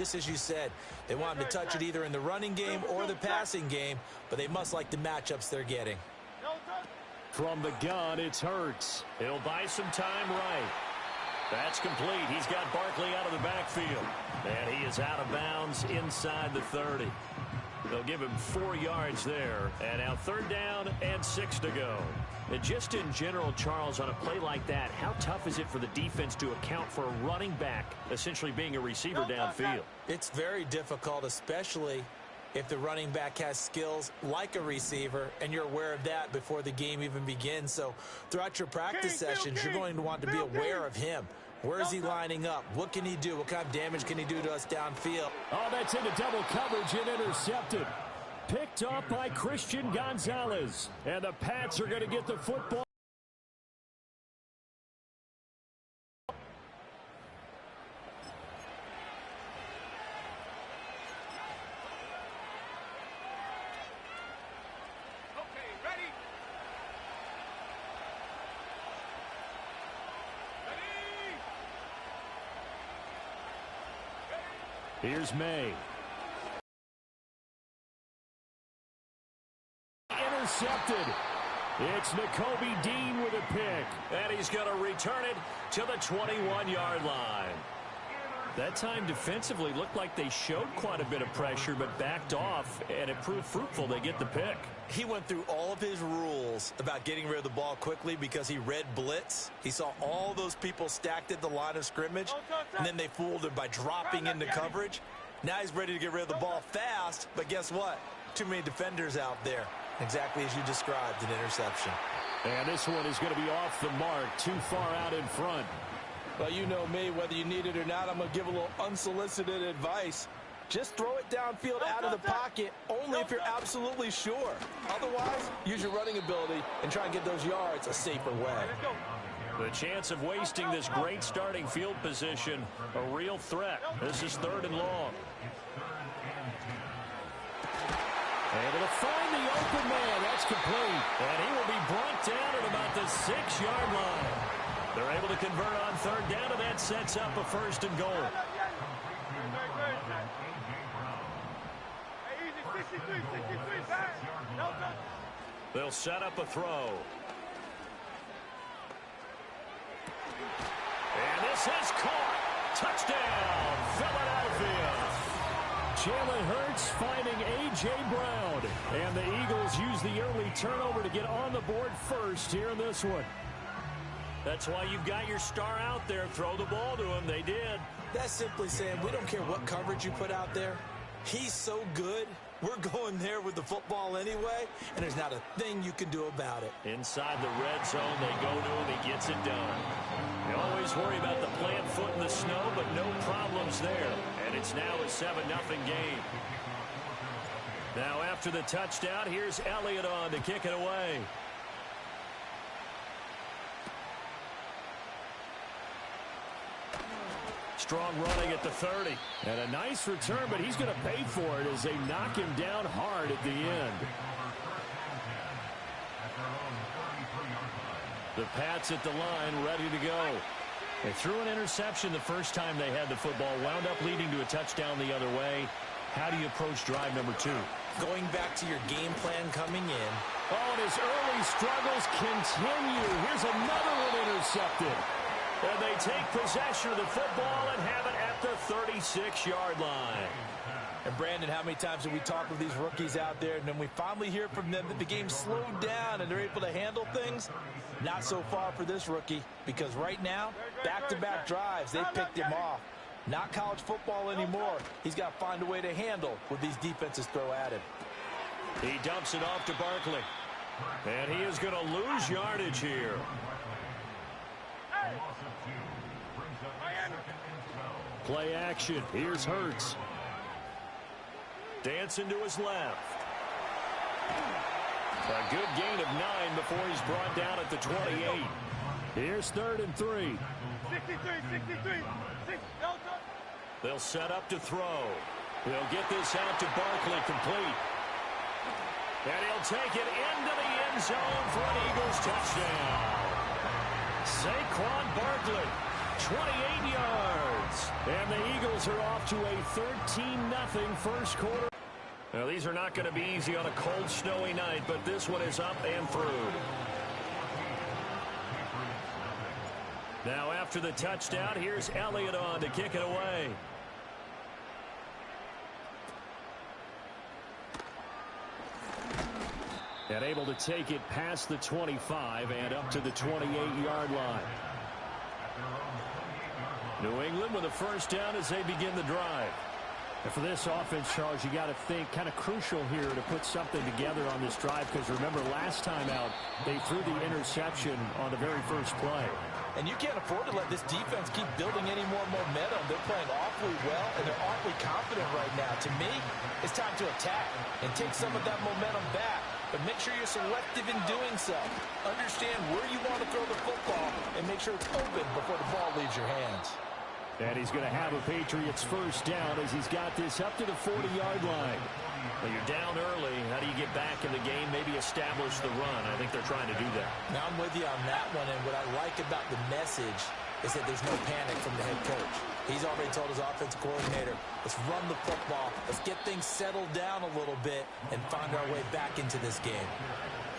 Just as you said, they want him to touch it either in the running game or the passing game, but they must like the matchups they're getting. From the gun, it's Hurts. He'll buy some time right. That's complete. He's got Barkley out of the backfield. And he is out of bounds inside the 30. They'll give him 4 yards there. And now 3rd down and 6 to go. And just in general, Charles, on a play like that, how tough is it for the defense to account for a running back essentially being a receiver downfield? It's very difficult, especially if the running back has skills like a receiver, and you're aware of that before the game even begins. So throughout your practice sessions, you're going to want to be aware of him. Where is he lining up? What can he do? What kind of damage can he do to us downfield? Oh, that's into double coverage and intercepted. Picked off by Christian Gonzalez. And the Pats are going to get the football. Here's May. Intercepted. It's Nakobe Dean with a pick. And he's going to return it to the 21-yard line. That time defensively looked like they showed quite a bit of pressure but backed off, and it proved fruitful. They get the pick. He went through all of his rules about getting rid of the ball quickly because he read blitz. He saw all those people stacked at the line of scrimmage, and then they fooled him by dropping into coverage. Now he's ready to get rid of the ball fast, but guess what? Too many defenders out there. Exactly as you described, an interception. And this one is going to be off the mark, too far out in front. Well, you know me, whether you need it or not, I'm going to give a little unsolicited advice. Just throw it downfield out of the pocket, only if you're absolutely sure. Otherwise, use your running ability and try and get those yards a safer way. The chance of wasting this great starting field position, a real threat. This is 3rd and long. Able to find the open man. That's complete. And he will be brought down at about the 6-yard line. They're able to convert on 3rd down, and that sets up a 1st and goal. They'll set up a throw. And this is caught. Touchdown, Philadelphia. Jalen Hurts finding A.J. Brown. And the Eagles use the early turnover to get on the board first here in this one. That's why you've got your star out there. Throw the ball to him. They did. That's simply saying we don't care what coverage you put out there. He's so good. We're going there with the football anyway, and there's not a thing you can do about it. Inside the red zone, they go to him. He gets it done. You always worry about the plant foot in the snow, but no problems there. And it's now a 7-0 game. Now after the touchdown, here's Elliott on to kick it away. Strong running at the 30. And a nice return, but he's going to pay for it as they knock him down hard at the end. The Pats at the line, ready to go. They threw an interception the first time they had the football, wound up leading to a touchdown the other way. How do you approach drive number 2? Going back to your game plan coming in. Oh, and his early struggles continue. Here's another one intercepted. And they take possession of the football and have it at the 36-yard line. And Brandon, how many times have we talked with these rookies out there, and then we finally hear from them that the game slowed down and they're able to handle things? Not so far for this rookie, because right now, back-to-back drives, they picked him off. Not college football anymore. He's got to find a way to handle what these defenses throw at him. He dumps it off to Barkley. And he is going to lose yardage here. Play action. Here's Hurts. Dancing to his left. A good gain of 9 before he's brought down at the 28. Here's 3rd and 3. 63. They'll set up to throw. He'll get this out to Barkley, complete. And he'll take it into the end zone for an Eagles touchdown. Saquon Barkley 28 yards. And the Eagles are off to a 13-0 first quarter. Now, these are not going to be easy on a cold, snowy night, but this one is up and through. Now, after the touchdown, here's Elliott on to kick it away. And able to take it past the 25 and up to the 28-yard line. New England with a first down as they begin the drive. And for this offense, Charles, you got to think kind of crucial here to put something together on this drive, because remember last time out they threw the interception on the very first play. And you can't afford to let this defense keep building any more momentum. They're playing awfully well, and they're awfully confident right now. To me, it's time to attack and take some of that momentum back. But make sure you're selective in doing so. Understand where you want to throw the football and make sure it's open before the ball leaves your hands. And he's going to have a Patriots first down as he's got this up to the 40-yard line. Well, you're down early. How do you get back in the game? Maybe establish the run. I think they're trying to do that. Now I'm with you on that one, and what I like about the message is that there's no panic from the head coach. He's already told his offensive coordinator, let's run the football, let's get things settled down a little bit and find our way back into this game.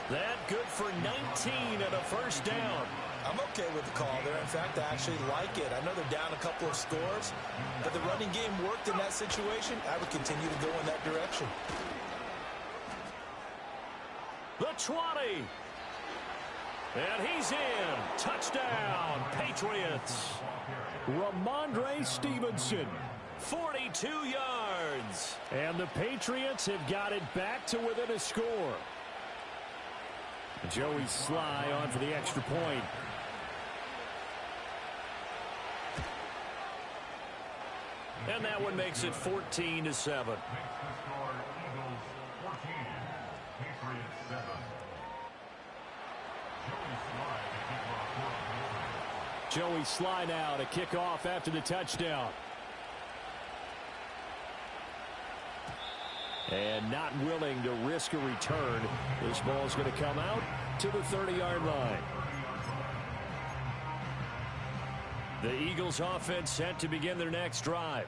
That good for 19 and a first down. I'm okay with the call there. In fact, I actually like it. I know they're down a couple of scores, but the running game worked in that situation. I would continue to go in that direction. The 20. And he's in. Touchdown, Patriots. Ramondre Stevenson. 42 yards. And the Patriots have got it back to within a score. Joey Sly on for the extra point. And that one makes it 14-7. Joey Sly now to kick off after the touchdown. And not willing to risk a return. This ball is going to come out to the 30-yard line. The Eagles offense set to begin their next drive.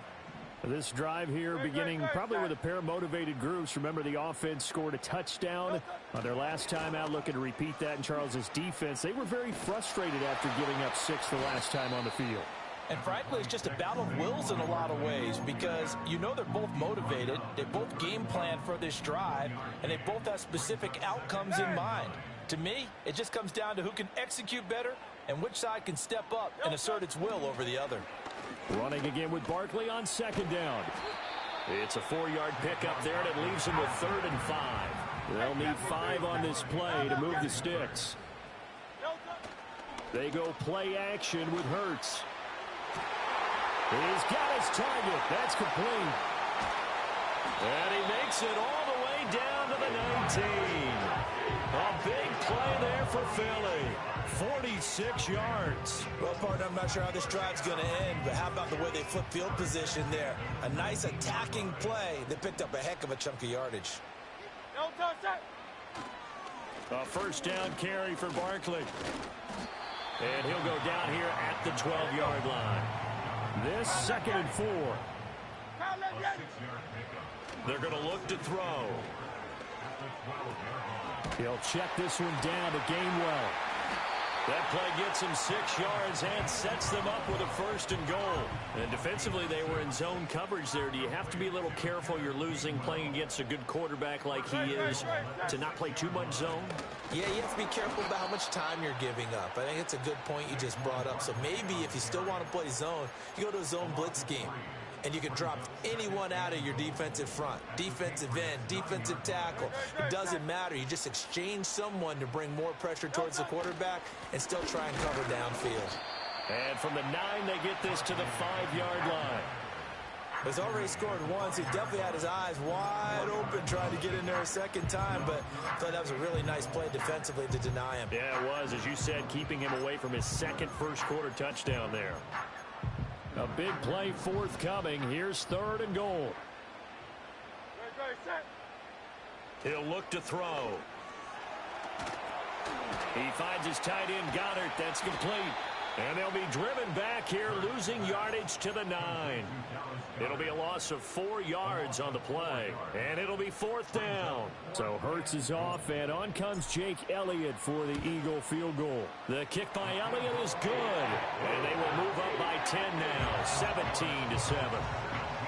This drive here beginning probably with a pair of motivated groups. Remember, the offense scored a touchdown on their last time out. Looking to repeat that in Charles's defense. They were very frustrated after giving up 6 the last time on the field. And frankly, it's just a battle of wills in a lot of ways, because you know they're both motivated, they both game plan for this drive, and they both have specific outcomes in mind. To me, it just comes down to who can execute better and which side can step up and assert its will over the other. Running again with Barkley on second down. It's a 4-yard pickup there, and it leaves them with 3rd and 5. They'll need 5 on this play to move the sticks. They go play action with Hurts. He's got his target. That's complete. And he makes it all the way down to the 19. A big play there for Philly. 46 yards. Well, partner, I'm not sure how this drive's going to end, but how about the way they flip field position there? A nice attacking play. They picked up a heck of a chunk of yardage. A first down carry for Barkley. And he'll go down here at the 12-yard line. This 2nd and 4. They're going to look to throw. He'll check this one down to Gainwell. That play gets him 6 yards and sets them up with a 1st and goal. And defensively, they were in zone coverage there. Do you have to be a little careful? You're losing playing against a good quarterback like he is to not play too much zone? Yeah, you have to be careful about how much time you're giving up. I think it's a good point you just brought up. So maybe if you still want to play zone, you go to a zone blitz scheme. And you can drop anyone out of your defensive front, defensive end, defensive tackle. It doesn't matter. You just exchange someone to bring more pressure towards the quarterback and still try and cover downfield. And from the 9, they get this to the 5-yard line. He's already scored once. He definitely had his eyes wide open trying to get in there a second time, but I thought that was a really nice play defensively to deny him. Yeah, it was. As you said, keeping him away from his second first-quarter touchdown there. A big play forthcoming. Here's 3rd and goal. He'll look to throw. He finds his tight end, Goddard. That's complete. And they'll be driven back here, losing yardage to the 9. It'll be a loss of 4 yards on the play, and it'll be 4th down. So Hurts is off, and on comes Jake Elliott for the Eagle field goal. The kick by Elliott is good, and they will move up by 10 now, 17-7.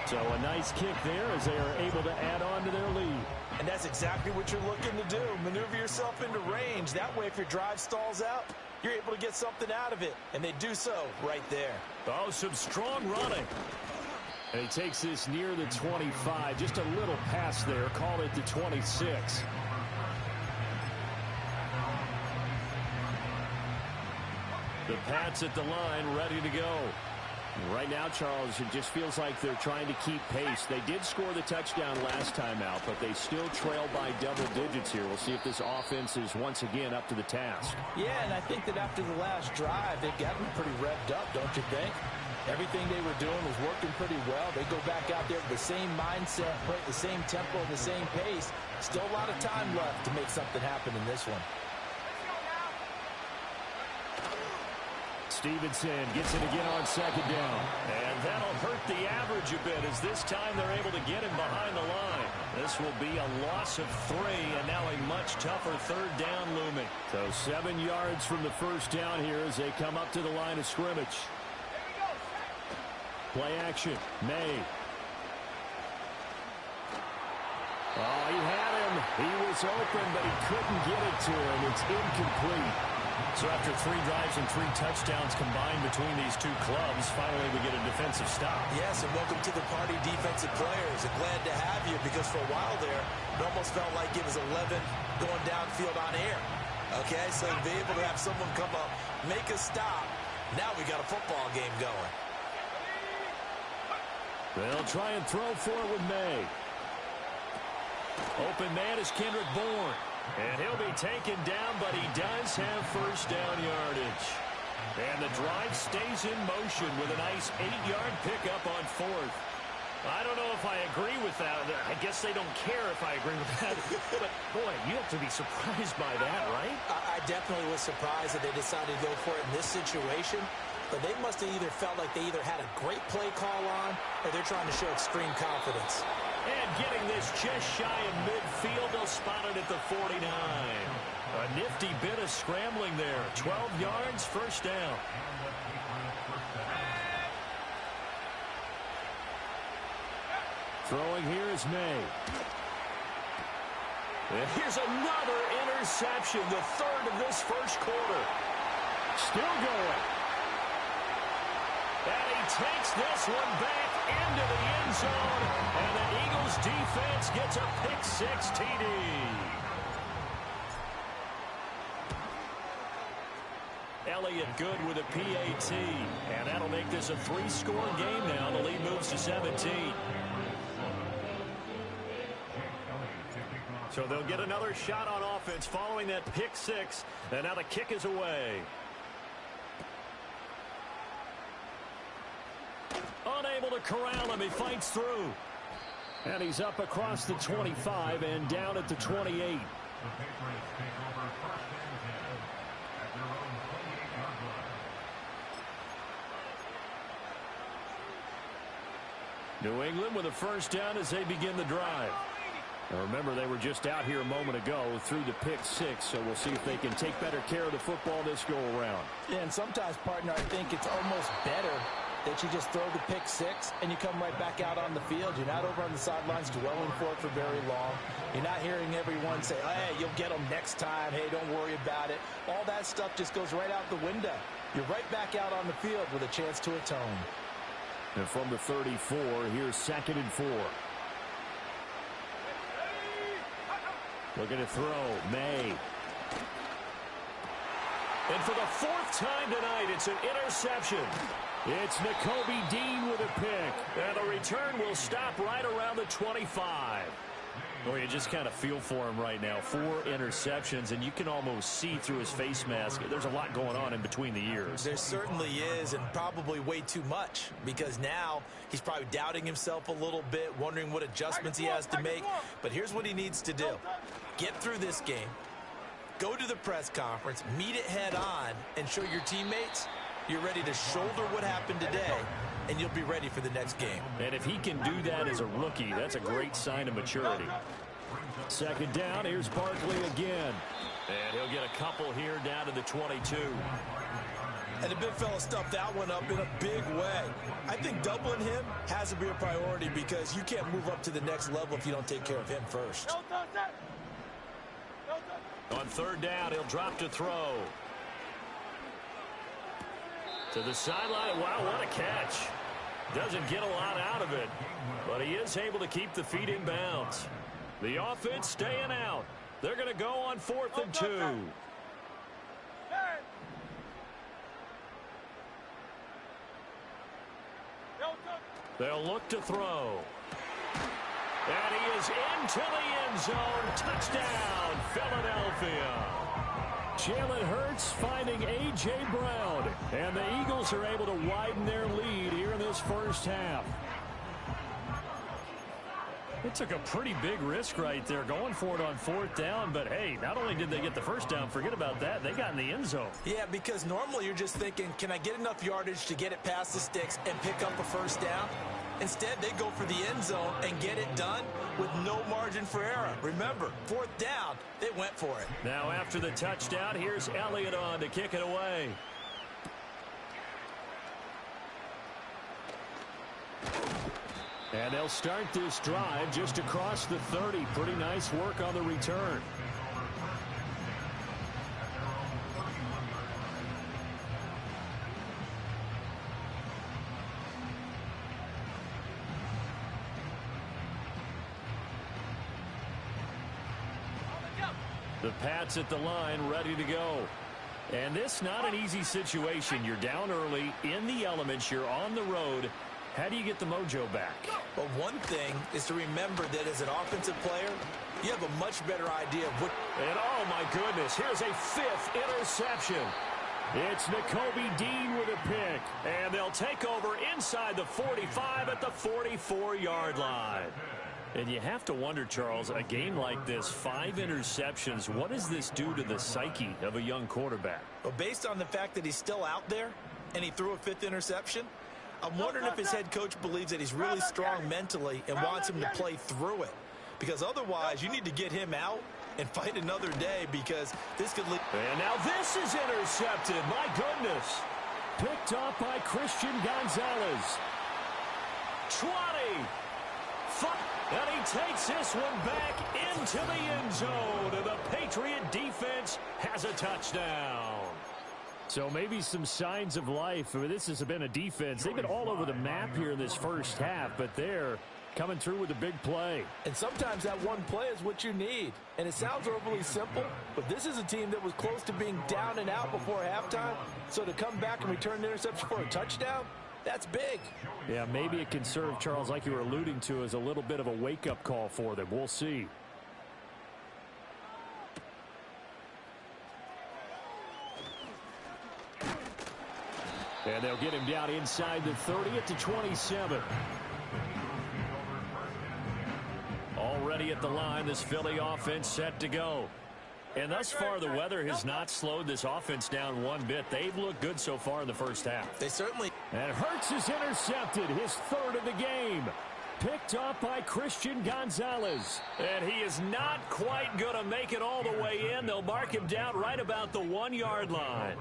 So a nice kick there as they are able to add on to their lead. And that's exactly what you're looking to do. Maneuver yourself into range. That way, if your drive stalls out, you're able to get something out of it. And they do so right there. Oh, some strong running. And he takes this near the 25. Just a little pass there. Call it the 26. The Pats at the line, ready to go. Right now, Charles, it just feels like they're trying to keep pace. They did score the touchdown last time out, but they still trail by double digits here. We'll see if this offense is once again up to the task. Yeah, and I think that after the last drive, they've gotten pretty revved up, don't you think? Everything they were doing was working pretty well. They go back out there with the same mindset, play at the same tempo, the same pace. Still a lot of time left to make something happen in this one. Stevenson gets it again on 2nd down. And that'll hurt the average a bit as this time they're able to get him behind the line. This will be a loss of 3 and now a much tougher 3rd down looming. So 7 yards from the 1st down here as they come up to the line of scrimmage. Play action. May. Oh, he had him. He was open, but he couldn't get it to him. It's incomplete. So after 3 drives and 3 touchdowns combined between these two clubs, finally we get a defensive stop. Yes, and welcome to the party, defensive players. And glad to have you because for a while there, it almost felt like it was 11 going downfield on air. Okay, so to be able to have someone come up, make a stop, now we got a football game going. They'll try and throw for it with May. Open man is Kendrick Bourne. And he'll be taken down, but he does have 1st down yardage. And the drive stays in motion with a nice 8-yard pickup on 4th. I don't know if I agree with that. I guess they don't care if I agree with that. But, boy, you have to be surprised by that, right? I definitely was surprised that they decided to go for it in this situation. But they must have either felt like they either had a great play call on or they're trying to show extreme confidence. And getting this just shy of midfield, they'll spot it at the 49. A nifty bit of scrambling there. 12 yards, 1st down. Throwing here is May. And here's another interception, the 3rd of this 1st quarter. Still going. And he takes this one back into the end zone. And the Eagles defense gets a pick-6 TD. Elliott good with a PAT. And that'll make this a 3-score game now. The lead moves to 17. So they'll get another shot on offense following that pick-6. And now the kick is away. Unable to corral him. He fights through. And he's up across the 25 and down at the 28. New England with a 1st down as they begin the drive. Now remember, they were just out here a moment ago through the pick-6, so we'll see if they can take better care of the football this go-around. Yeah, and sometimes, partner, I think it's almost better that you just throw the pick-6 and you come right back out on the field. You're not over on the sidelines dwelling for it for very long. You're not hearing everyone say, hey, you'll get them next time. Hey, don't worry about it. All that stuff just goes right out the window. You're right back out on the field with a chance to atone. And from the 34, here's 2nd and 4. Looking to throw. May. And for the 4th time tonight, it's an interception. It's Nakobe Dean with a pick. And the return will stop right around the 25. Well, you just kind of feel for him right now. 4 interceptions, and you can almost see through his face mask. There's a lot going on in between the ears. There certainly is, and probably way too much, because now he's probably doubting himself a little bit, wondering what adjustments he has to make. But here's what he needs to do. Get through this game, go to the press conference, meet it head on, and show your teammates You're ready to shoulder what happened today, and you'll be ready for the next game. And if he can do that as a rookie, that's a great sign of maturity. Second down, here's Barkley again. And he'll get a couple here down to the 22. And the big fella stuffed that one up in a big way. I think doubling him has to be a priority because you can't move up to the next level if you don't take care of him first. On third down, he'll drop to throw. To the sideline. Wow, what a catch. Doesn't get a lot out of it, but he is able to keep the feet in bounds. The offense staying out. They're going to go on 4th and 2. They'll look to throw. And he is into the end zone. Touchdown, Philadelphia. Jalen Hurts finding A.J. Brown. And the Eagles are able to widen their lead here in this first half. It took a pretty big risk right there going for it on 4th down. But, hey, not only did they get the first down, forget about that, they got in the end zone. Yeah, because normally you're just thinking, can I get enough yardage to get it past the sticks and pick up a first down? Instead, they go for the end zone and get it done with no margin for error. Remember, 4th down, they went for it. Now after the touchdown, here's Elliott on to kick it away. And they'll start this drive just across the 30. Pretty nice work on the return. The Pats at the line, ready to go. And this not an easy situation. You're down early, in the elements, you're on the road. How do you get the mojo back? Well, one thing is to remember that as an offensive player, you have a much better idea of what... And oh my goodness, here's a 5th interception. It's Nakobe Dean with a pick. And they'll take over inside the 45 at the 44-yard line. And you have to wonder, Charles, a game like this, 5 interceptions, what does this do to the psyche of a young quarterback? Well, based on the fact that he's still out there and he threw a 5th interception, I'm wondering if his head coach believes that he's really strong mentally and wants him to play through it. Because otherwise, you need to get him out and fight another day because this could lead... And now this is intercepted. My goodness. Picked up by Christian Gonzalez. 20. And he takes this one back into the end zone. And the Patriot defense has a touchdown. So maybe some signs of life. I mean, this has been a defense. They've been all over the map here in this first half, but they're coming through with a big play. And sometimes that one play is what you need. And it sounds overly simple, but this is a team that was close to being down and out before halftime. So to come back and return the interception for a touchdown, that's big. Yeah, maybe it can serve, Charles, like you were alluding to, as a little bit of a wake-up call for them. We'll see. And they'll get him down inside the 30 at the 27. Already at the line, this Philly offense set to go. And thus far, the weather has not slowed this offense down one bit. They've looked good so far in the first half. They certainly... And Hurts is intercepted, his 3rd of the game. Picked up by Christian Gonzalez. And he is not quite going to make it all the way in. They'll mark him down right about the 1-yard line.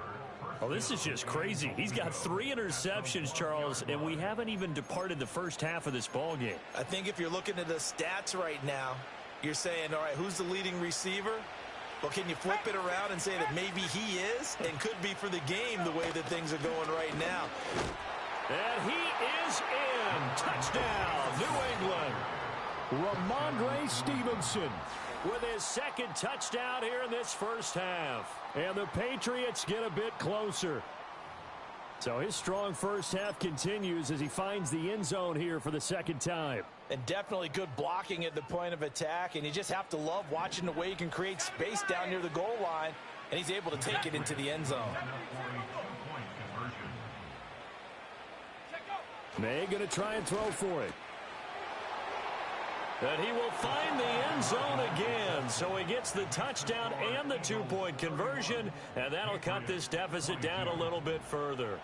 Oh, this is just crazy. He's got 3 interceptions, Charles, and we haven't even departed the first half of this ball game. I think if you're looking at the stats right now, you're saying, all right, who's the leading receiver? Well, can you flip it around and say that maybe he is and could be for the game the way that things are going right now? And he is in. Touchdown, New England. Ramondre Stevenson with his 2nd touchdown here in this first half. And the Patriots get a bit closer. So his strong first half continues as he finds the end zone here for the 2nd time. And definitely good blocking at the point of attack. And you just have to love watching the way he can create space down near the goal line. And he's able to take it into the end zone. May going to try and throw for it. And he will find the end zone again. So he gets the touchdown and the 2-point conversion. And that'll cut this deficit down a little bit further.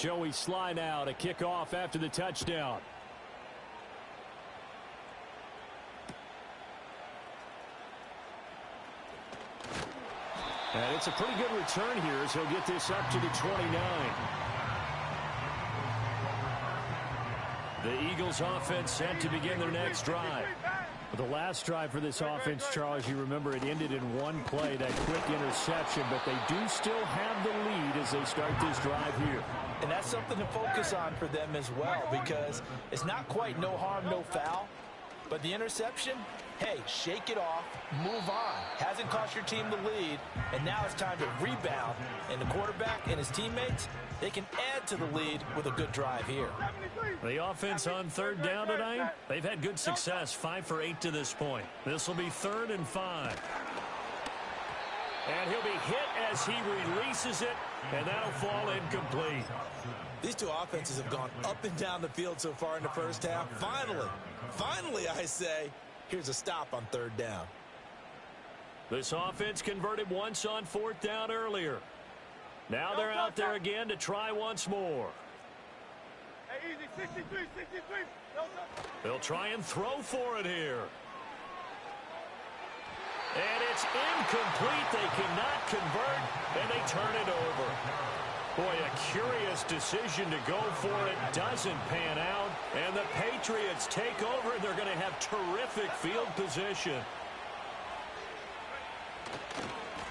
Joey Sly now to kick off after the touchdown. And it's a pretty good return here as he'll get this up to the 29. The Eagles offense set to begin their next drive. The last drive for this offense, Charles, you remember it ended in one play, that quick interception, but they do still have the lead as they start this drive here. And that's something to focus on for them as well, because it's not quite no harm, no foul, but the interception, hey, shake it off, move on. Hasn't cost your team the lead, and now it's time to rebound. And the quarterback and his teammates, they can add to the lead with a good drive here. The offense on third down tonight, they've had good success, 5 for 8 to this point. This will be 3rd and 5. And he'll be hit as he releases it, and that'll fall incomplete. These two offenses have gone up and down the field so far in the first half. Finally, I say, here's a stop on 3rd down. This offense converted once on 4th down earlier. Now they're out there again to try once more. Hey, easy, 63. They'll try and throw for it here. And it's incomplete. They cannot convert, and they turn it over. Boy, a curious decision to go for it. Doesn't pan out, and the Patriots take over, and they're going to have terrific field position.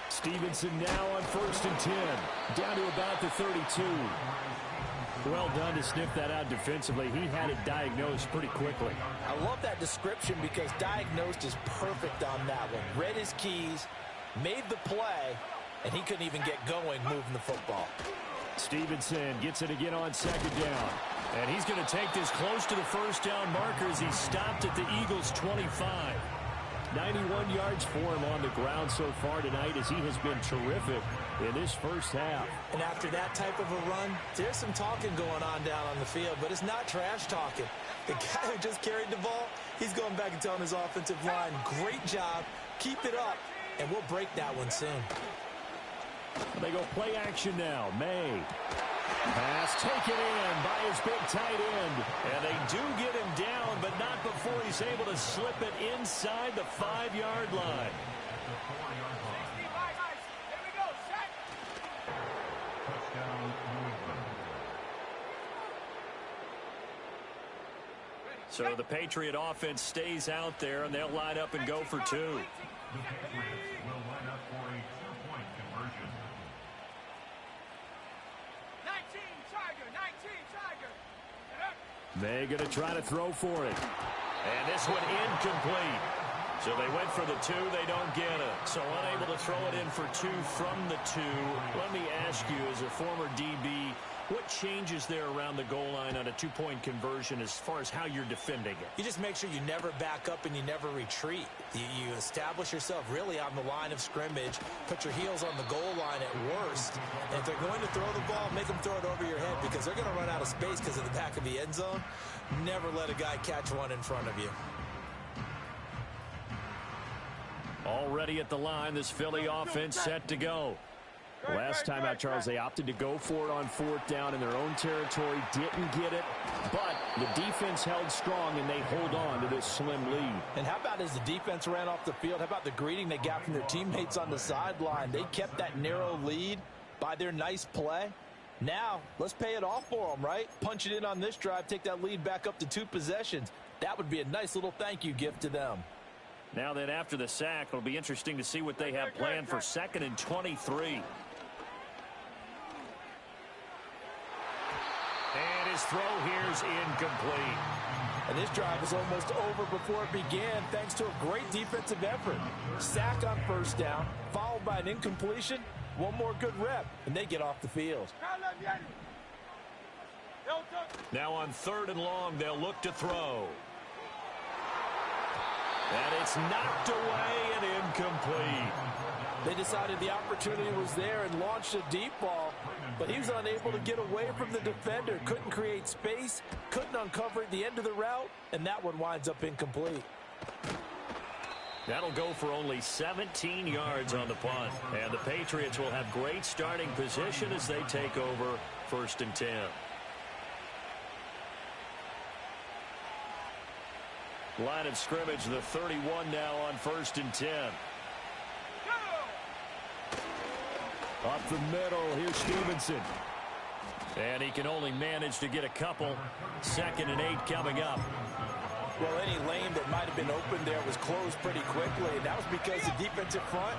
Stevenson now on 1st and 10, down to about the 32. Well done to sniff that out defensively. He had it diagnosed pretty quickly. I love that description because diagnosed is perfect on that one. Read his keys, made the play, and he couldn't even get going moving the football. Stevenson gets it again on 2nd down. And he's going to take this close to the 1st down marker as he stopped at the Eagles' 25. 91 yards for him on the ground so far tonight as he has been terrific in this first half. And after that type of a run, there's some talking going on down on the field, but it's not trash talking. The guy who just carried the ball, he's going back and telling his offensive line, great job, keep it up, and we'll break that one soon. They go play action now. May. Pass taken in by his big tight end. And they do get him down, but not before he's able to slip it inside the 5-yard line. So the Patriot offense stays out there, and they'll line up and go for 2. May going to try to throw for it. And this one incomplete. So they went for the 2. They don't get it. So unable to throw it in for 2 from the 2. Let me ask you, as a former DB, what changes there around the goal line on a 2-point conversion as far as how you're defending it? You just make sure you never back up and you never retreat. You establish yourself really on the line of scrimmage, put your heels on the goal line at worst. And if they're going to throw the ball, make them throw it over your head because they're going to run out of space because of the back of the end zone. Never let a guy catch one in front of you. Already at the line, this Philly offense set to go. Last time out, Charles, they opted to go for it on 4th down in their own territory. Didn't get it, but the defense held strong, and they hold on to this slim lead. And how about as the defense ran off the field, how about the greeting they got from their teammates on the sideline? They kept that narrow lead by their nice play. Now, let's pay it off for them, right? Punch it in on this drive, take that lead back up to 2 possessions. That would be a nice little thank you gift to them. Now then, after the sack, it'll be interesting to see what they have planned for 2nd and 23. And his throw here's incomplete. And this drive is almost over before it began thanks to a great defensive effort. Sack on 1st down, followed by an incompletion. One more good rep, and they get off the field. Now on 3rd and long, they'll look to throw. And it's knocked away and incomplete. They decided the opportunity was there and launched a deep ball, but he was unable to get away from the defender. Couldn't create space, couldn't uncover at the end of the route, and that one winds up incomplete. That'll go for only 17 yards on the punt. And the Patriots will have great starting position as they take over 1st and 10. Line of scrimmage, the 31 now on 1st and 10. Up the middle, here's Stevenson. And he can only manage to get a couple. 2nd and 8 coming up. Well, any lane that might have been open there was closed pretty quickly, and that was because the defensive front,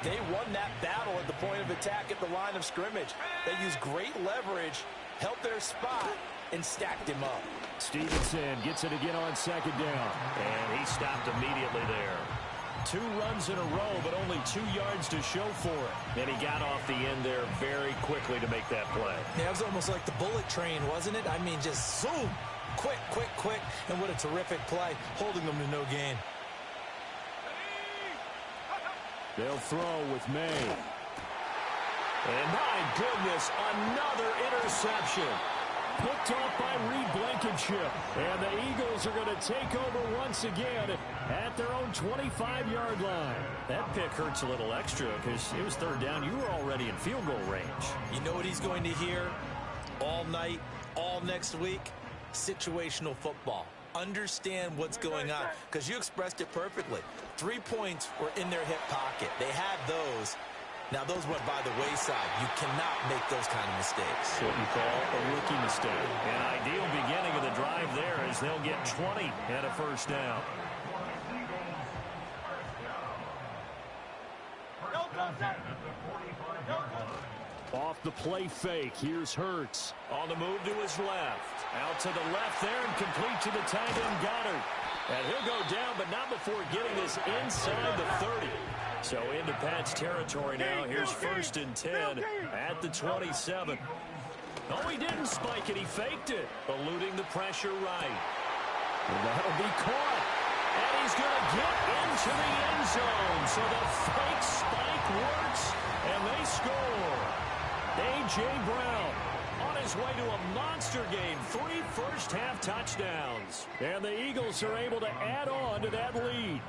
they won that battle at the point of attack at the line of scrimmage. They used great leverage, held their spot, and stacked him up. Stevenson gets it again on 2nd down. And he stopped immediately there. 2 runs in a row, but only 2 yards to show for it. And he got off the end there very quickly to make that play. Yeah, it was almost like the bullet train, wasn't it? I mean, just zoom. Quick, quick, quick. And what a terrific play, holding them to no gain. They'll throw with May. And my goodness, another interception. Picked off by Reed Blankenship. And the Eagles are going to take over once again at their own 25-yard line. That pick hurts a little extra because it was 3rd down. You were already in field goal range. You know what he's going to hear all night, all next week? Situational football. Understand what's going on, because you expressed it perfectly. 3 points were in their hip pocket. They had those. Now, those went by the wayside. You cannot make those kind of mistakes. What you call a rookie mistake. An ideal beginning of the drive there as they'll get 20 and a 1st down. Off the play fake, here's Hurts. On the move to his left. Out to the left there and complete to the tight end Goddard. And he'll go down, but not before getting this inside the 30. So into Pat's territory now. Here's 1st and 10 at the 27. Oh, he didn't spike it. He faked it. Eluding the pressure right. And that'll be caught. And he's going to get into the end zone. So the fake spike works, and they score. A.J. Brown on his way to a monster game. 3 first-half touchdowns. And the Eagles are able to add on to that lead.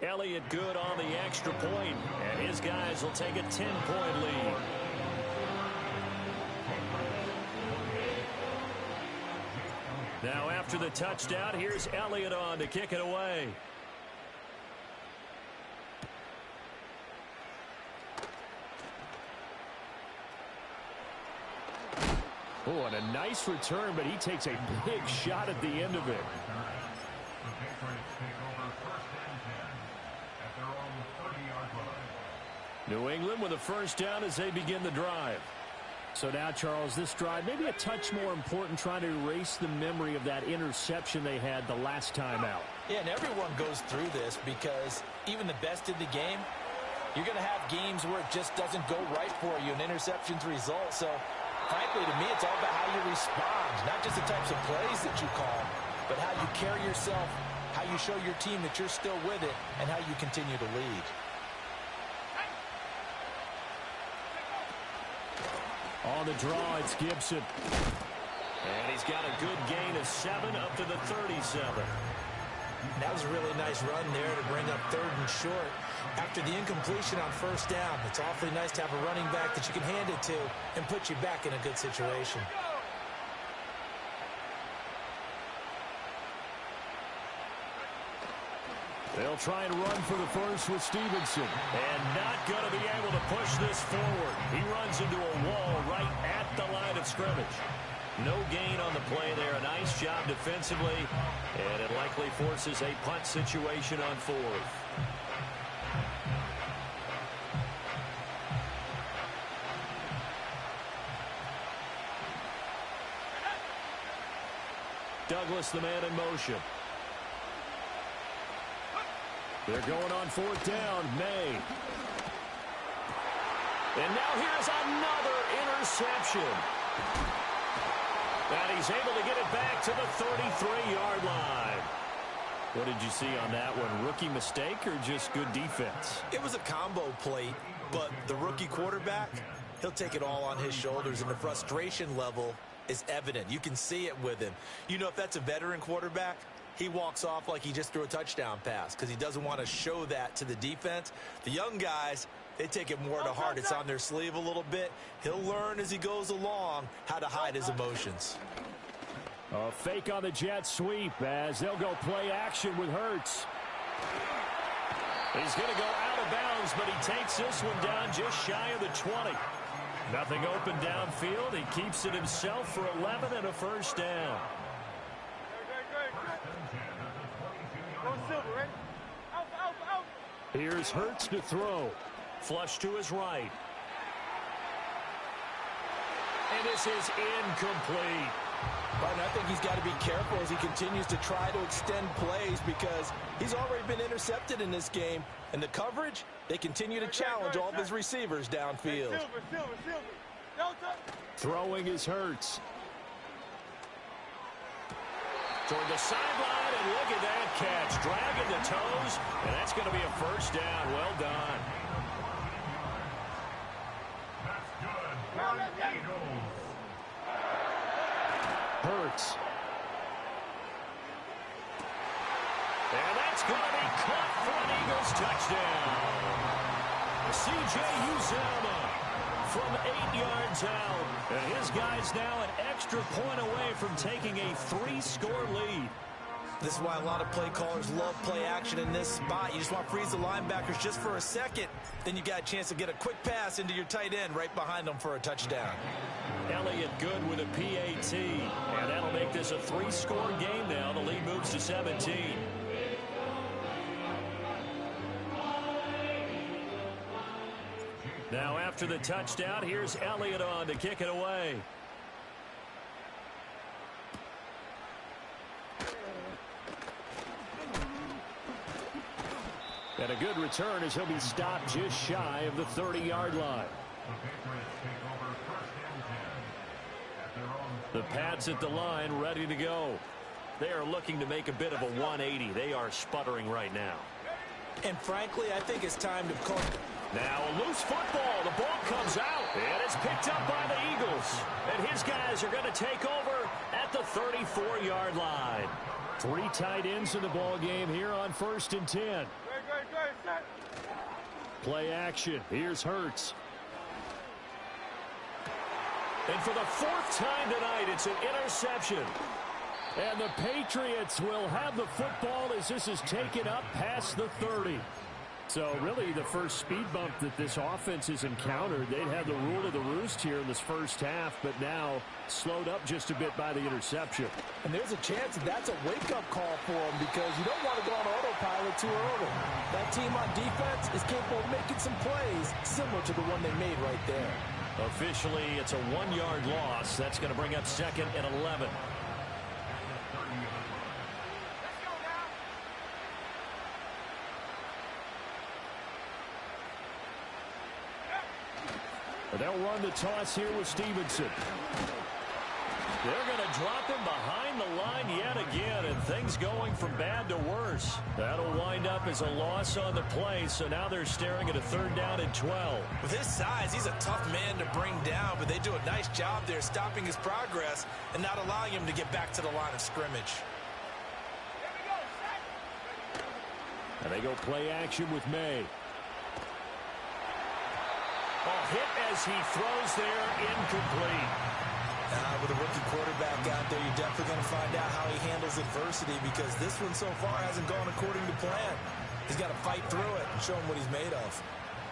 Elliott good on the extra point, and his guys will take a 10-point lead. Now after the touchdown, here's Elliott on to kick it away. Oh, and a nice return, but he takes a big shot at the end of it. New England with a 1st down as they begin the drive. So now, Charles, this drive maybe a touch more important, trying to erase the memory of that interception they had the last time out. Yeah, and everyone goes through this because even the best in the game, you're going to have games where it just doesn't go right for you, and interceptions result. So, frankly, to me, it's all about how you respond, not just the types of plays that you call, but how you carry yourself, how you show your team that you're still with it, and how you continue to lead. On the draw, it's Gibson. And he's got a good gain of 7 up to the 37. That was a really nice run there to bring up 3rd and short. After the incompletion on 1st down, it's awfully nice to have a running back that you can hand it to and put you back in a good situation. They'll try and run for the first with Stevenson. And not going to be able to push this forward. He runs into a wall right at the line of scrimmage. No gain on the play there. A nice job defensively. And it likely forces a punt situation on 4th. Douglas, the man in motion. They're going on 4th down. May. And now here's another interception. And he's able to get it back to the 33-yard line. What did you see on that one? Rookie mistake or just good defense? It was a combo plate, but the rookie quarterback, he'll take it all on his shoulders, and the frustration level is evident. You can see it with him. You know, if that's a veteran quarterback, he walks off like he just threw a touchdown pass because he doesn't want to show that to the defense. The young guys, They take it more to heart. It's on their sleeve a little bit. He'll learn as he goes along how to hide his emotions. A fake on the jet sweep as they'll go play action with Hurts. He's going to go out of bounds, but he takes this one down just shy of the 20. Nothing open downfield. He keeps it himself for 11 and a first down. Here's Hurts to throw. Flush to his right. And this is incomplete. But I think he's got to be careful as he continues to try to extend plays because he's already been intercepted in this game. And the coverage, they continue to challenge all of his receivers downfield. Throwing is Hurts. Toward the sideline, and look at that catch. Dragging the toes, and that's going to be a first down. Well done. Hurts. And that's going to be caught for an Eagles touchdown. C.J. Uzomah from 8 yards out. And his guy's now an extra point away from taking a 3-score lead. This is why a lot of play callers love play action in this spot. You just want to freeze the linebackers just for a second. Then you got a chance to get a quick pass into your tight end right behind them for a touchdown. Elliott good with a PAT. And that'll make this a 3-score game now. The lead moves to 17. Now after the touchdown, here's Elliott on to kick it away. And a good return as he'll be stopped just shy of the 30-yard line. The Pats at the line, ready to go. They are looking to make a bit of a 180. They are sputtering right now. And frankly, I think it's time to call. Now a loose football. The ball comes out. And it's picked up by the Eagles. And his guys are going to take over at the 34-yard line. 3 tight ends in the ball game here on 1st and 10. Play action. Here's Hurts. And for the 4th time tonight, it's an interception. And the Patriots will have the football as this is taken up past the 30. So really the first speed bump that this offense has encountered. They'd had the rule of the roost here in this first half, but now slowed up just a bit by the interception. And there's a chance that that's a wake-up call for them because you don't want to go on autopilot too early. That team on defense is capable of making some plays similar to the one they made right there. Officially, it's a 1-yard loss. That's going to bring up 2nd and 11. They'll run the toss here with Stevenson. They're going to drop him behind the line yet again, and things going from bad to worse. That'll wind up as a loss on the play, so now they're staring at a 3rd down and 12. With his size, he's a tough man to bring down, but they do a nice job there stopping his progress and not allowing him to get back to the line of scrimmage. And they go play action with May. Hit as he throws there, incomplete. With a rookie quarterback out there, you're definitely going to find out how he handles adversity because this one so far hasn't gone according to plan. He's got to fight through it and show him what he's made of.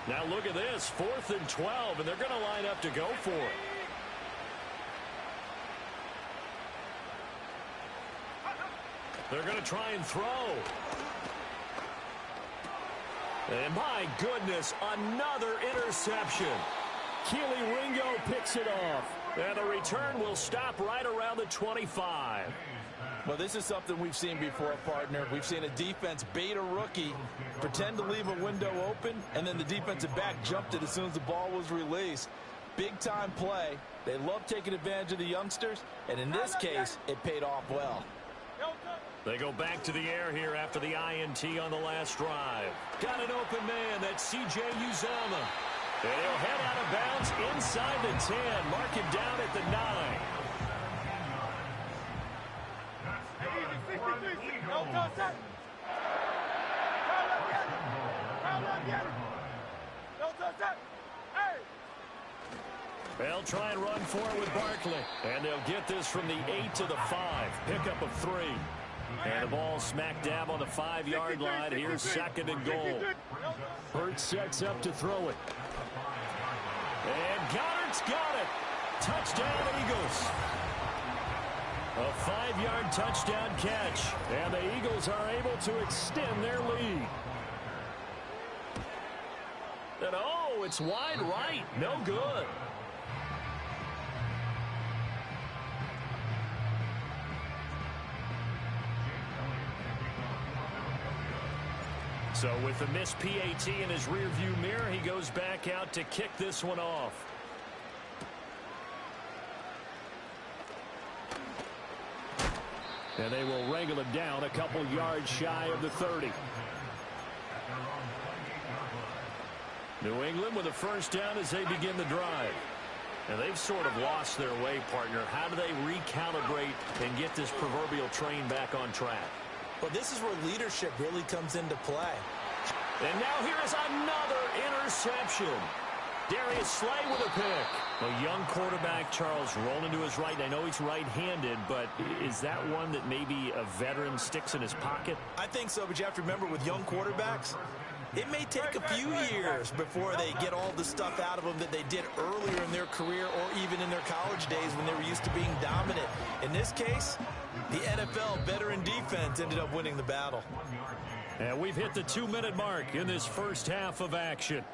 Now look at this, 4th and 12, and they're going to line up to go for it. They're going to try and throw. And my goodness, another interception. Keely Ringo picks it off. And the return will stop right around the 25. Well, this is something we've seen before, partner. We've seen a defense bait a rookie, pretend to leave a window open, and then the defensive back jumped it as soon as the ball was released. Big-time play. They love taking advantage of the youngsters, and in this case, it paid off well. They go back to the air here after the INT on the last drive. Got an open man. That's C.J. Uzomah. And he'll head out of bounds inside the 10. Mark him down at the 9. They'll try and run for it with Barkley. And they'll get this from the 8 to the 5. Pickup of 3. And the ball smack dab on the 5-yard line. Here's 2nd and goal. Hurts sets up to throw it. And Goddard's got it. Touchdown, Eagles. A 5-yard touchdown catch. And the Eagles are able to extend their lead. And oh, it's wide right. No good. So with the missed PAT in his rearview mirror, he goes back out to kick this one off. And they will wrangle him down a couple yards shy of the 30. New England with a first down as they begin the drive. And they've sort of lost their way, partner. How do they recalibrate and get this proverbial train back on track? Well, this is where leadership really comes into play. And now here is another interception. Darius Slay with a pick. A young quarterback, Charles, rolling to his right. I know he's right-handed, but is that one that maybe a veteran sticks in his pocket? I think so, but you have to remember with young quarterbacks, it may take a few years before they get all the stuff out of them that they did earlier in their career or even in their college days when they were used to being dominant. In this case, the NFL veteran defense ended up winning the battle. And we've hit the 2-minute mark in this first half of action.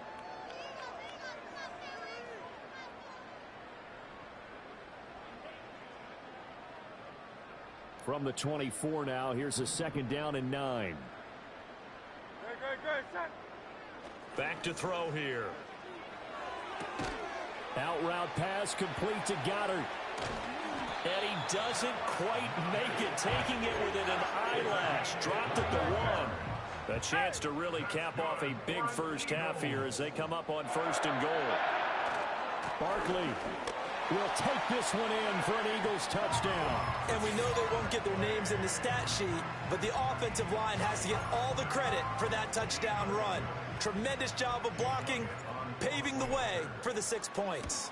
From the 24 now, here's a 2nd down and 9. Back to throw here. Out route pass complete to Goddard. And he doesn't quite make it, taking it within an eyelash. Dropped at the 1. A chance to really cap off a big first half here as they come up on 1st and goal. Barkley will take this one in for an Eagles touchdown. And we know they won't get their names in the stat sheet, but the offensive line has to get all the credit for that touchdown run. Tremendous job of blocking, paving the way for the 6 points.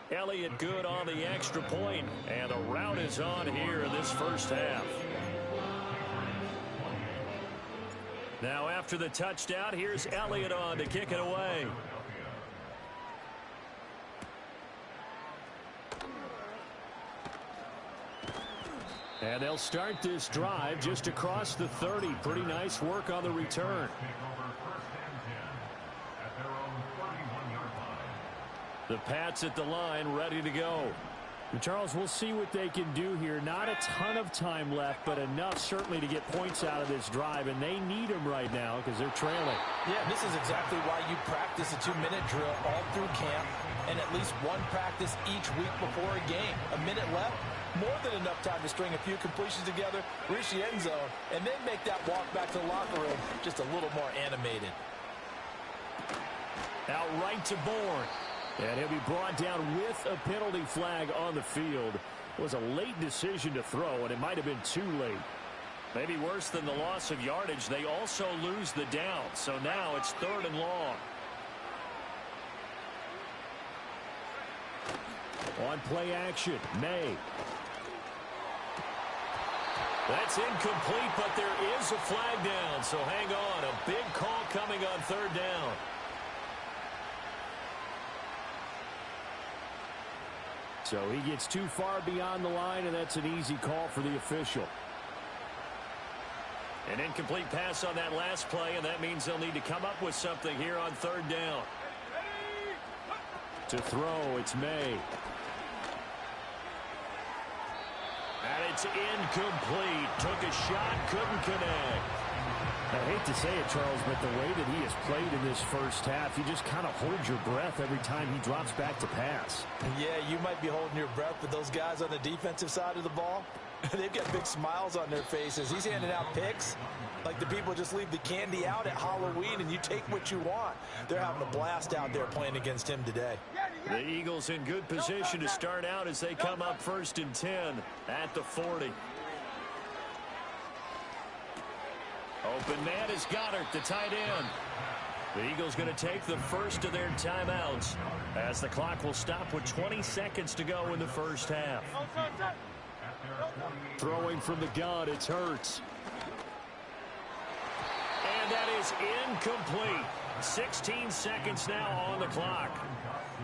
Elliott good on the extra point, and the route is on here in this first half. Now after the touchdown, here's Elliott on to kick it away. And they'll start this drive just across the 30. Pretty nice work on the return. The Pats at the line, ready to go. And Charles, we'll see what they can do here. Not a ton of time left, but enough certainly to get points out of this drive, and they need them right now because they're trailing. Yeah, this is exactly why you practice a 2-minute drill all through camp and at least one practice each week before a game. A minute left, more than enough time to string a few completions together, reach the end zone, and then make that walk back to the locker room just a little more animated. Out right to Bourne. And he'll be brought down with a penalty flag on the field. It was a late decision to throw, and it might have been too late. Maybe worse than the loss of yardage, they also lose the down. So now it's 3rd and long. On play action, May. That's incomplete, but there is a flag down. So hang on, a big call coming on 3rd down. So he gets too far beyond the line, and that's an easy call for the official. An incomplete pass on that last play, and that means they'll need to come up with something here on 3rd down. To throw, it's May. And it's incomplete. Took a shot, couldn't connect. I hate to say it, Charles, but the way that he has played in this first half, you just kind of hold your breath every time he drops back to pass. Yeah, you might be holding your breath, but those guys on the defensive side of the ball, they've got big smiles on their faces. He's handing out picks like the people just leave the candy out at Halloween and you take what you want. They're having a blast out there playing against him today. The Eagles in good position to start out as they come up 1st and 10 at the 40. Open man is Goddard, the tight end. The Eagles going to take the first of their timeouts as the clock will stop with 20 seconds to go in the first half. Throwing from the gun, it's Hurts. And that is incomplete. 16 seconds now on the clock.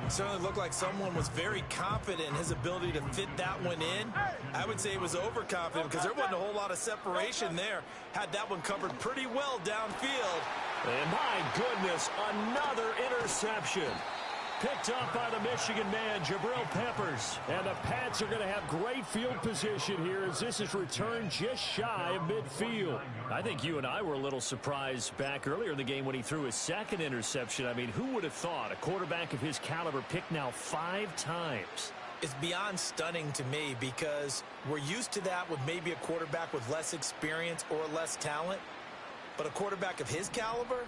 It certainly looked like someone was very confident in his ability to fit that one in. I would say he was overconfident because there wasn't a whole lot of separation there. Had that one covered pretty well downfield. And my goodness, another interception. Picked up by the Michigan man, Jabril Peppers. And the Pats are going to have great field position here as this is returned just shy of midfield. I think you and I were a little surprised back earlier in the game when he threw his second interception. I mean, who would have thought a quarterback of his caliber picked now 5 times? It's beyond stunning to me because we're used to that with maybe a quarterback with less experience or less talent. But a quarterback of his caliber,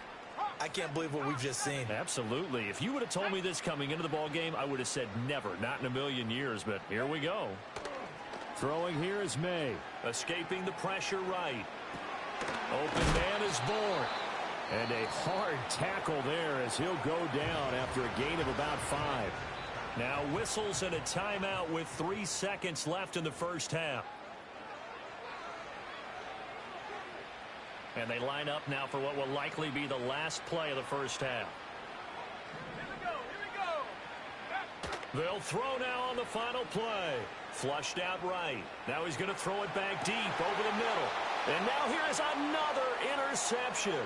I can't believe what we've just seen. Absolutely. If you would have told me this coming into the ball game, I would have said never, not in a million years. But here we go. Throwing here is May. Escaping the pressure right. Open man is born. And a hard tackle there as he'll go down after a gain of about 5. Now whistles and a timeout with 3 seconds left in the first half. And they line up now for what will likely be the last play of the first half. Here we go. They'll throw now on the final play. Flushed out right. Now he's going to throw it back deep over the middle. And now here is another interception.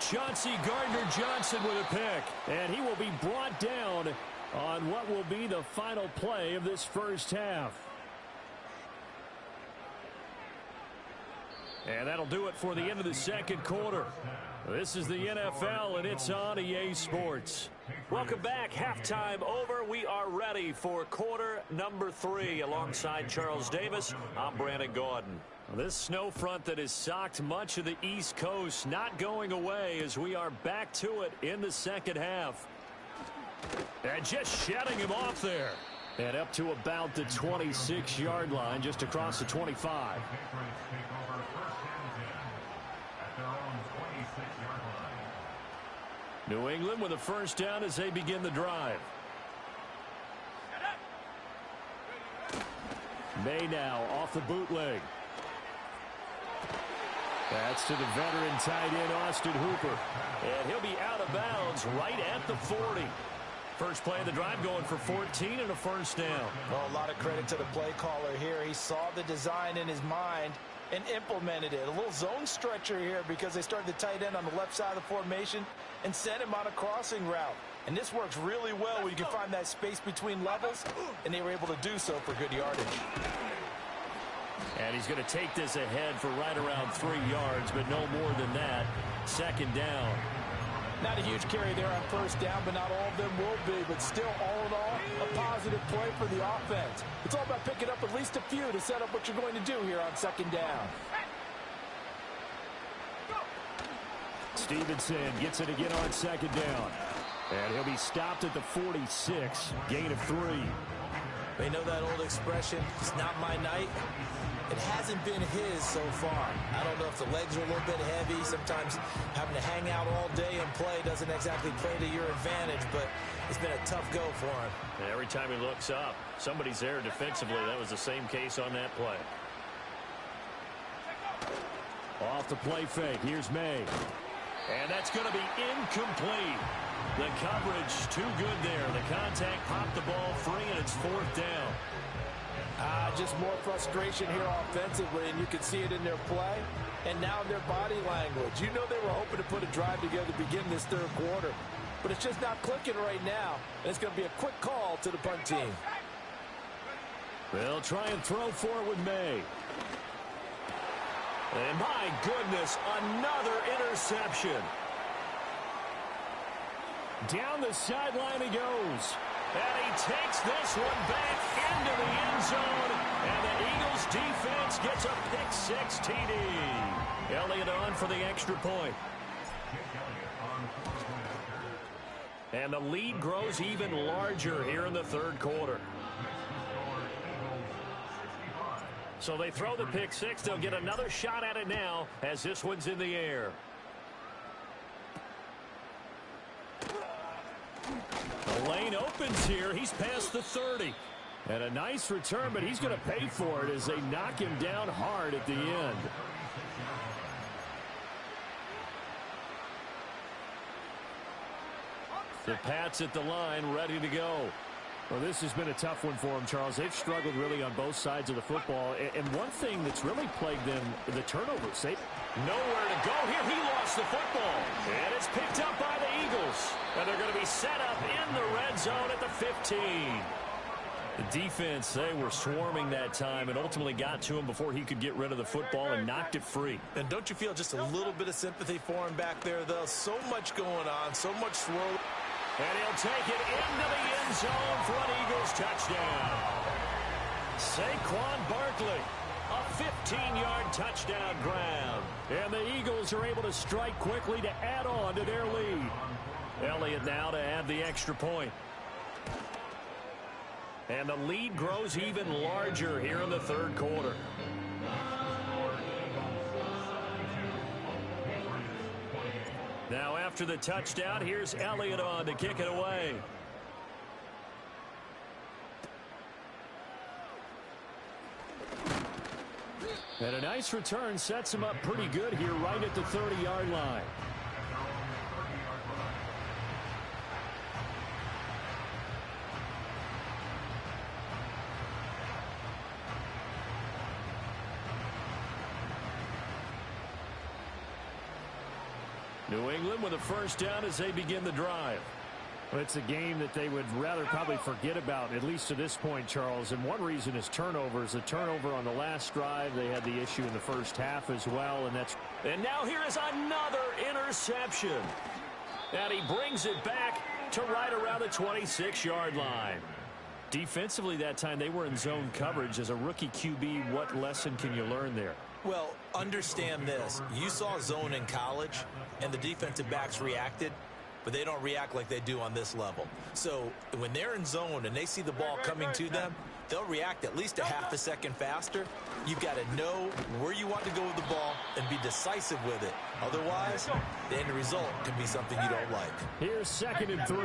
Chauncey Gardner-Johnson with a pick. And he will be brought down on what will be the final play of this first half. And that'll do it for the end of the second quarter. This is the NFL, and it's on EA Sports. Welcome back. Halftime over. We are ready for quarter number 3. Alongside Charles Davis, I'm Brandon Gaudin. This snow front that has socked much of the East Coast not going away as we are back to it in the second half. And just shutting him off there. And up to about the 26-yard line, just across the 25. New England with a first down as they begin the drive. May now off the bootleg. That's to the veteran tight end, Austin Hooper. And he'll be out of bounds right at the 40. First play of the drive going for 14 and a first down. Well, a lot of credit to the play caller here. He saw the design in his mind and implemented it. A little zone stretcher here because they started the tight end on the left side of the formation and sent him on a crossing route. And this works really well when you can find that space between levels, and they were able to do so for good yardage. And he's going to take this ahead for right around 3 yards, but no more than that. Second down. Not a huge carry there on first down, but not all of them will be. But still, all in all, a positive play for the offense. It's all about picking up at least a few to set up what you're going to do here on second down. Stevenson gets it again on second down. And he'll be stopped at the 46. Gain of 3. They know that old expression, it's not my night. It hasn't been his so far. I don't know if the legs are a little bit heavy. Sometimes having to hang out all day and play doesn't exactly play to your advantage, but it's been a tough go for him. And every time he looks up, somebody's there defensively. That was the same case on that play. Off the play fake. Here's May. And that's going to be incomplete. The coverage too good there. The contact popped the ball free, and it's fourth down. Just more frustration here offensively, and you can see it in their play and now in their body language. You know they were hoping to put a drive together to begin this third quarter, but it's just not clicking right now, and it's going to be a quick call to the punt team. They'll try and throw for it with May. And my goodness, another interception. Down the sideline he goes. And he takes this one back into the end zone. And the Eagles defense gets a pick-6 TD. Elliott on for the extra point. And the lead grows even larger here in the third quarter. So they throw the pick-6. They'll get another shot at it now as this one's in the air. lane opens here. He's past the 30. And a nice return, but he's going to pay for it as they knock him down hard at the end. The Pats at the line, ready to go. Well, this has been a tough one for them, Charles. They've struggled really on both sides of the football. And one thing that's really plagued them, the turnovers. Nowhere to go here. He lost the football. And it's picked up by the Eagles. And they're going to be set up in the red zone at the 15. The defense, they were swarming that time and ultimately got to him before he could get rid of the football and knocked it free. And don't you feel just a little bit of sympathy for him back there, though? So much going on, so much swirl. And he'll take it into the end zone for an Eagles touchdown. Saquon Barkley, a 15-yard touchdown grab. And the Eagles are able to strike quickly to add on to their lead. Elliott now to add the extra point. And the lead grows even larger here in the third quarter. Now after the touchdown, here's Elliott on to kick it away. And a nice return sets him up pretty good here right at the 30-yard line. New England with a first down as they begin the drive. Well, it's a game that they would rather probably forget about, at least to this point, Charles. And one reason is turnovers. A turnover on the last drive. They had the issue in the first half as well. And now here is another interception. And he brings it back to right around the 26-yard line. Defensively that time, they were in zone coverage. As a rookie QB, what lesson can you learn there? Well, understand this. You saw zone in college, and the defensive backs reacted, but they don't react like they do on this level. So when they're in zone and they see the ball coming to them, they'll react at least a half a second faster. You've got to know where you want to go with the ball and be decisive with it. Otherwise, the end result can be something you don't like. Here's 2nd and 3.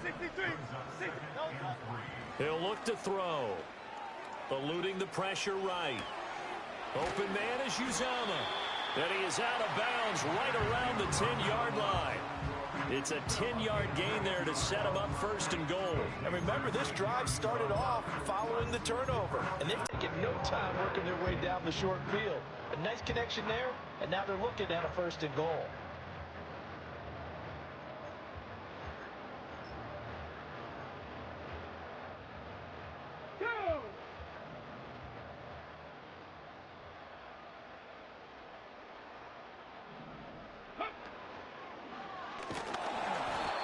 63. He'll look to throw. Eluding the pressure right. Open man is Uzama. And he is out of bounds right around the 10-yard line. It's a 10-yard gain there to set him up 1st and goal. And remember, this drive started off following the turnover. And they've taken no time working their way down the short field. A nice connection there, and now they're looking at a 1st and goal.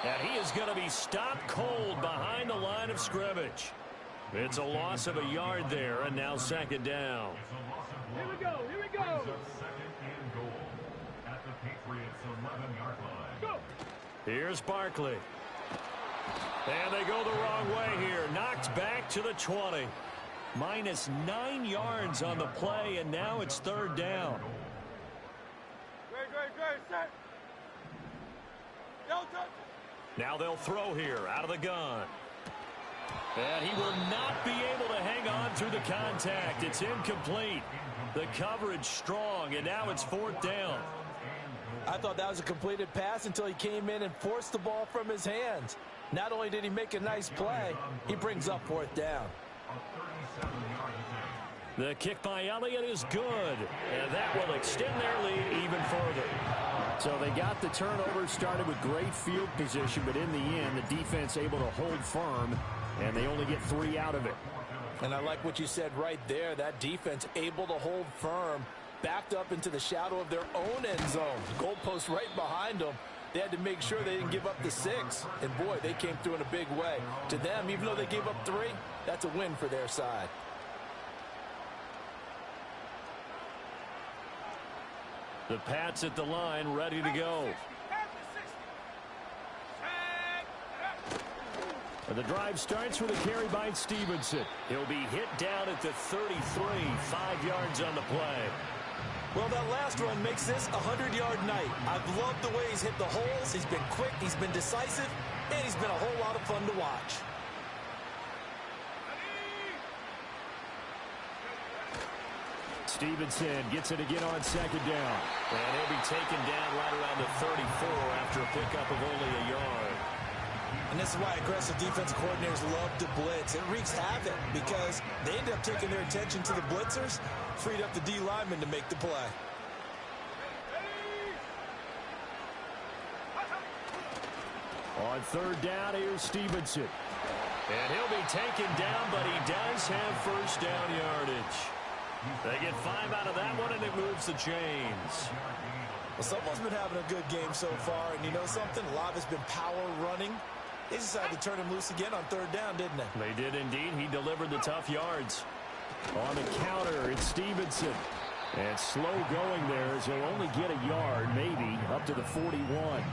And he is going to be stopped cold behind the line of scrimmage. It's a loss of a yard there, and now 2nd down. Here we go. Second and goal at the Patriots 11-yard line. Go. Here's Barkley. And they go the wrong way here. Knocked back to the 20. Minus 9 yards on the play, and now it's 3rd down. Great, set. Don't touch. Now they'll throw here out of the gun. And he will not be able to hang on through the contact. It's incomplete. The coverage strong, and now it's 4th down. I thought that was a completed pass until he came in and forced the ball from his hands. Not only did he make a nice play, he brings up 4th down. The kick by Elliott is good, and that will extend their lead even further. So they got the turnover started with great field position, but in the end, the defense able to hold firm, and they only get 3 out of it. And I like what you said right there. That defense able to hold firm, backed up into the shadow of their own end zone. Goalpost right behind them. They had to make sure they didn't give up the 6. And, boy, they came through in a big way. To them, even though they gave up 3, that's a win for their side. The Pats at the line, ready to go. The drive starts with a carry by Stevenson. He'll be hit down at the 33, 5 yards on the play. Well, that last run makes this a 100-yard night. I've loved the way he's hit the holes. He's been quick, he's been decisive, and he's been a whole lot of fun to watch. Stevenson gets it again on second down. And he'll be taken down right around the 34 after a pickup of only a yard. And this is why aggressive defensive coordinators love to blitz. It wreaks havoc because they end up taking their attention to the blitzers, freed up the D lineman to make the play. On third down, here's Stevenson. And he'll be taken down, but he does have first down yardage. They get 5 out of that one, and it moves the chains. Well, someone's been having a good game so far, and you know something? A lot has been power running. They decided to turn him loose again on third down, didn't they? They did indeed. He delivered the tough yards. On the counter, it's Stevenson. And slow going there as he'll only get a yard, maybe, up to the 41.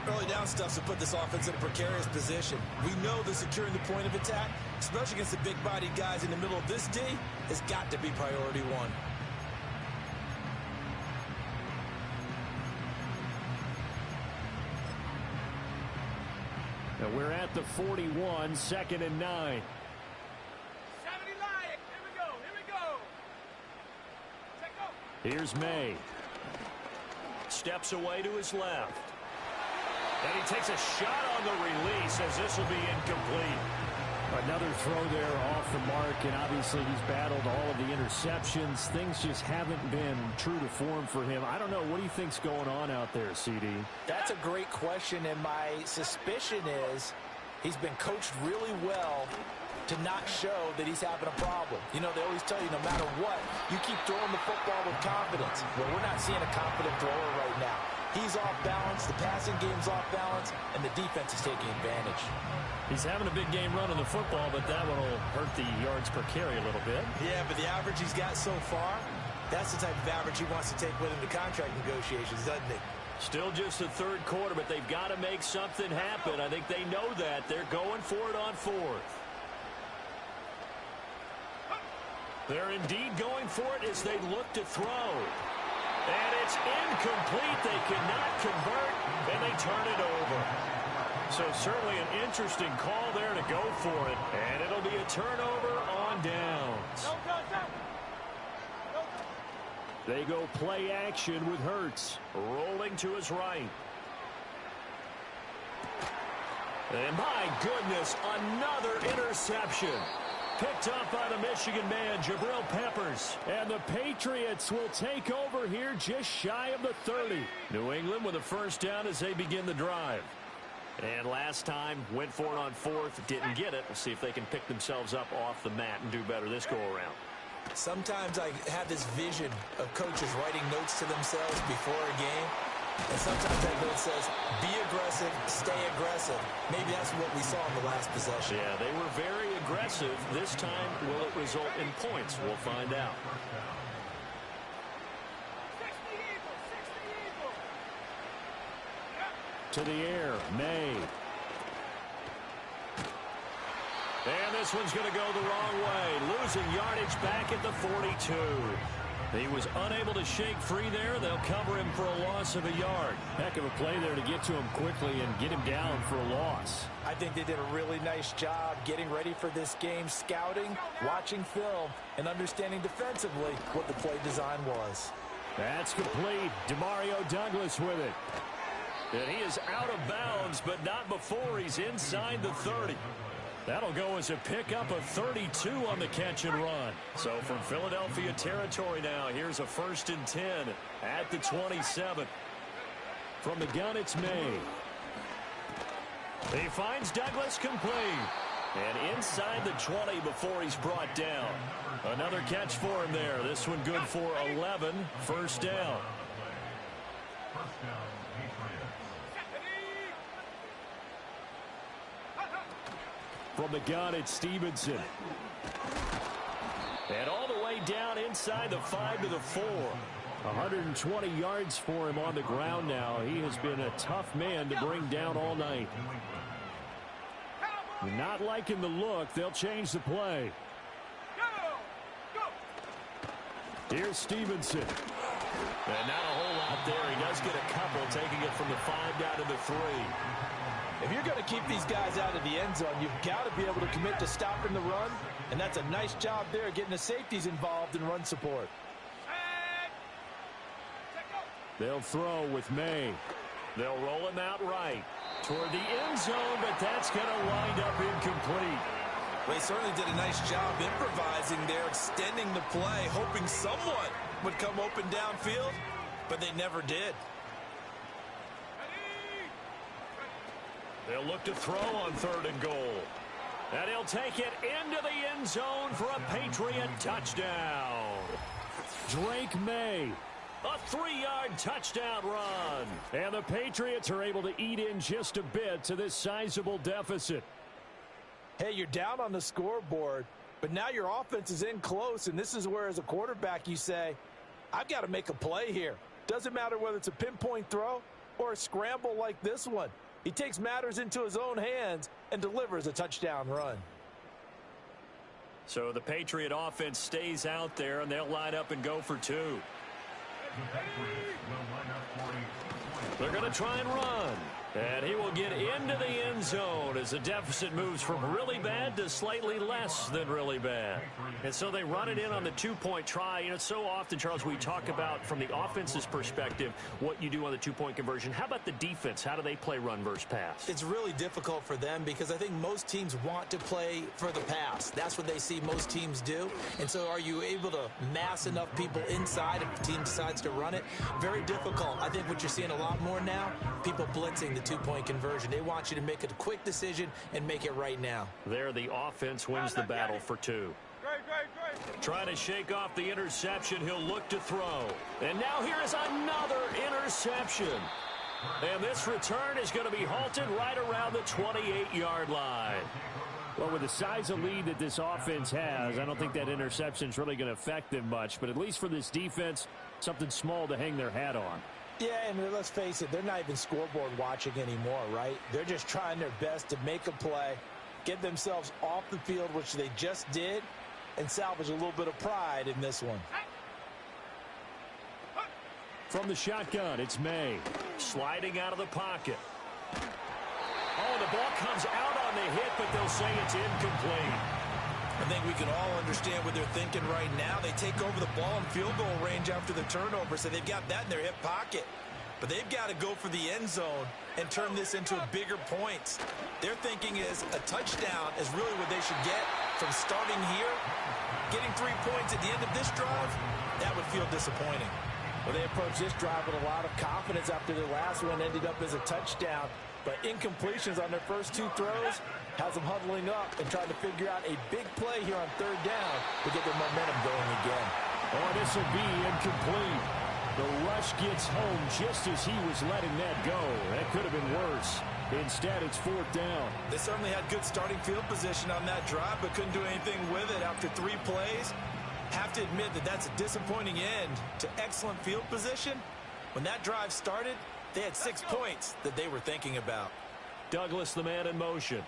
Early down stuff to put this offense in a precarious position. We know that securing the point of attack, especially against the big-bodied guys in the middle of this D, has got to be priority one. Now we're at the 41, 2nd and 9. Here's May. Steps away to his left. And he takes a shot on the release as this will be incomplete. Another throw there off the mark, and obviously he's battled all of the interceptions. Things just haven't been true to form for him. I don't know. What do you think's going on out there, CD? That's a great question, and my suspicion is he's been coached really well to not show that he's having a problem. You know, they always tell you no matter what, you keep throwing the football with confidence. Well, we're not seeing a confident thrower right now. He's off balance, the passing game's off balance, and the defense is taking advantage. He's having a big game running the football, but that one will hurt the yards per carry a little bit. Yeah, but the average he's got so far, that's the type of average he wants to take with him to contract negotiations, doesn't he? Still just the third quarter, but they've got to make something happen. I think they know that. They're going for it on fourth. They're indeed going for it as they look to throw. And it's incomplete. They cannot convert, and they turn it over. So certainly an interesting call there to go for it. And it'll be a turnover on downs. They go play action with Hurts. Rolling to his right. And my goodness, another interception. Picked up by the Michigan man, Jabril Peppers. And the Patriots will take over here just shy of the 30. New England with a first down as they begin the drive. And last time, went for it on fourth, didn't get it. We'll see if they can pick themselves up off the mat and do better this go-around. Sometimes I have this vision of coaches writing notes to themselves before a game. And sometimes that note says, be aggressive, stay aggressive. Maybe that's what we saw in the last possession. Yeah, they were very aggressive. This time, will it result in points? We'll find out. To the air, May. And this one's going to go the wrong way. Losing yardage back at the 42. He was unable to shake free there. They'll cover him for a loss of a yard. Heck of a play there to get to him quickly and get him down for a loss. I think they did a really nice job getting ready for this game, scouting, watching film, and understanding defensively what the play design was. That's complete. Demario Douglas with it. And he is out of bounds, but not before he's inside the 30. That'll go as a pickup of 32 on the catch and run. So from Philadelphia territory now, here's a 1st and 10 at the 27. From the gun, it's May. He finds Douglas complete. And inside the 20 before he's brought down. Another catch for him there. This one good for 11. First down. From the gun, it's Stevenson. And all the way down inside the 5 to the 4. 120 yards for him on the ground now. He has been a tough man to bring down all night. Not liking the look. They'll change the play. Here's Stevenson. And not a whole lot there. He does get a couple, taking it from the 5 down to the 3. If you're going to keep these guys out of the end zone, you've got to be able to commit to stopping the run, and that's a nice job there, getting the safeties involved in run support. They'll throw with May. They'll roll him out right toward the end zone, but that's going to wind up incomplete. Well, he certainly did a nice job improvising there, extending the play, hoping someone would come open downfield, but they never did. They'll look to throw on 3rd and goal. And he'll take it into the end zone for a Patriot touchdown. Drake May. A 3-yard touchdown run. And the Patriots are able to eat in just a bit to this sizable deficit. Hey, you're down on the scoreboard, but now your offense is in close, and this is where, as a quarterback, you say, I've got to make a play here. Doesn't matter whether it's a pinpoint throw or a scramble like this one. He takes matters into his own hands and delivers a touchdown run. So the Patriot offense stays out there, and they'll line up and go for 2. They're going to try and run. And he will get into the end zone as the deficit moves from really bad to slightly less than really bad. And so they run it in on the 2-point try. You know, so often, Charles, we talk about from the offense's perspective what you do on the 2-point conversion. How about the defense? How do they play run versus pass? It's really difficult for them because I think most teams want to play for the pass. That's what they see most teams do. And so are you able to mass enough people inside if the team decides to run it? Very difficult. I think what you're seeing a lot more now, people blitzing the 2-point conversion. They want you to make a quick decision and make it right now. There, the offense wins the battle for 2. Trying to shake off the interception. He'll look to throw. And now here is another interception. And this return is going to be halted right around the 28-yard line. Well, with the size of lead that this offense has, I don't think that interception is really going to affect them much. But at least for this defense, something small to hang their hat on. Yeah, and let's face it, they're not even scoreboard watching anymore, right? They're just trying their best to make a play, get themselves off the field, which they just did, and salvage a little bit of pride in this one. From the shotgun, it's May. Sliding out of the pocket. Oh, the ball comes out on the hit, but they'll say it's incomplete. I think we can all understand what they're thinking right now. They take over the ball in field goal range after the turnover, so they've got that in their hip pocket. But they've got to go for the end zone and turn this into a bigger points. Their thinking is a touchdown is really what they should get from starting here. Getting 3 points at the end of this drive, that would feel disappointing. Well, they approached this drive with a lot of confidence after their last one ended up as a touchdown. But incompletions on their first 2 throws has them huddling up and trying to figure out a big play here on 3rd down to get their momentum going again. Oh, this will be incomplete. The rush gets home just as he was letting that go. That could have been worse. Instead, it's 4th down. They certainly had good starting field position on that drive, but couldn't do anything with it after 3 plays. Have to admit that that's a disappointing end to excellent field position. When that drive started, they had 6 points that they were thinking about. Douglas, the man in motion.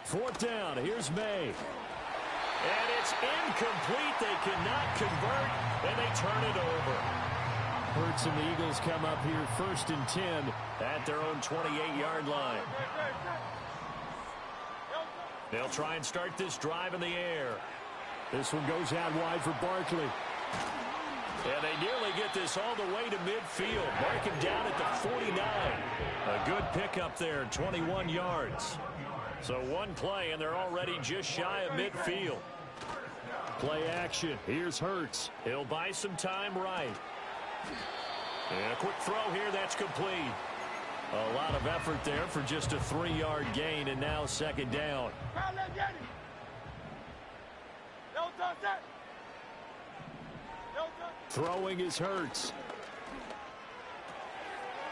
4th down. Here's May. And it's incomplete. They cannot convert, and they turn it over. Hurts and the Eagles come up here 1st and 10 at their own 28-yard line. They'll try and start this drive in the air. This one goes out wide for Barkley. And they nearly get this all the way to midfield. Mark him down at the 49. A good pickup there, 21 yards. So one play, and they're already just shy of midfield. Play action. Here's Hurts. He'll buy some time right. And a quick throw here, that's complete. A lot of effort there for just a 3-yard gain, and now 2nd down. Throwing is Hurts.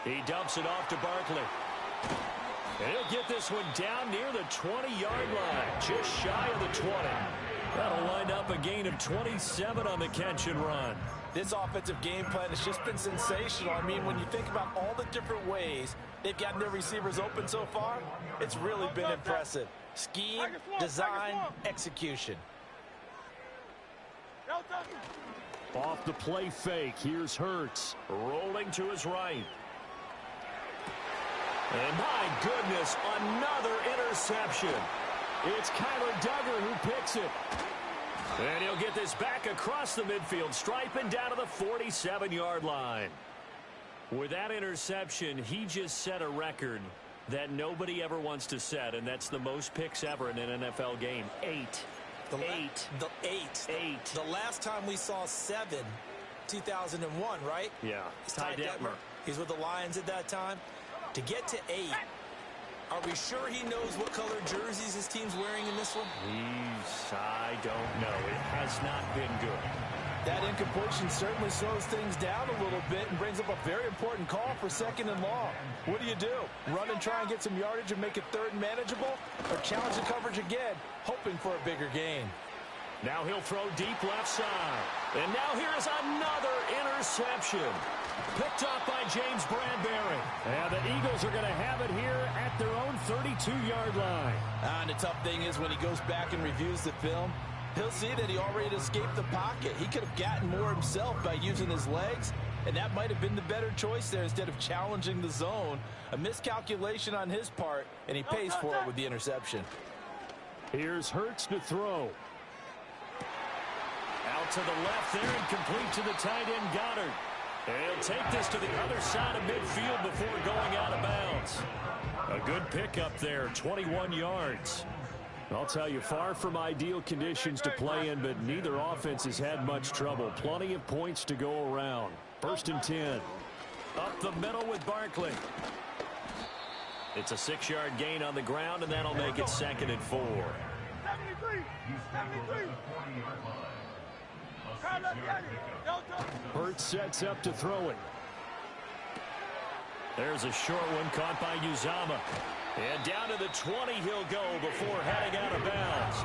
He dumps it off to Barkley. And he'll get this one down near the 20-yard line, just shy of the 20. That'll wind up a gain of 27 on the catch and run. This offensive game plan has just been sensational. I mean, when you think about all the different ways they've gotten their receivers open so far, it's really been impressive. Scheme, design, execution. Off the play fake, here's Hurts. Rolling to his right. And my goodness, another interception. It's Kyler Duggar who picks it. And he'll get this back across the midfield stripe and down to the 47-yard line. With that interception, he just set a record that nobody ever wants to set, and that's the most picks ever in an NFL game. 8. The last time we saw 7, 2001, right? Yeah. Ty Detmer. He's with the Lions at that time. To get to 8, are we sure he knows what color jerseys his team's wearing in this one? I don't know. It has not been good. That incompletion certainly slows things down a little bit and brings up a very important call for 2nd and long. What do? Run and try and get some yardage and make it 3rd and manageable? Or challenge the coverage again, hoping for a bigger gain? Now he'll throw deep left side. And now here's another interception. Picked off by James Bradbury. And the Eagles are going to have it here at their own 32-yard line. And the tough thing is when he goes back and reviews the film, he'll see that he already escaped the pocket. He could have gotten more himself by using his legs, and that might have been the better choice there instead of challenging the zone. A miscalculation on his part, and he pays for it with the interception. Here's Hurts to throw. Out to the left there and complete to the tight end Goddard. And he'll take this to the other side of midfield before going out of bounds. A good pickup there, 21 yards. I'll tell you, far from ideal conditions to play in, but neither offense has had much trouble. Plenty of points to go around. 1st and 10. Up the middle with Barkley. It's a 6-yard gain on the ground, and that'll make it 2nd and 4. 73. Hurts sets up to throw it. There's a short one caught by Uzama. And down to the 20 he'll go before heading out of bounds.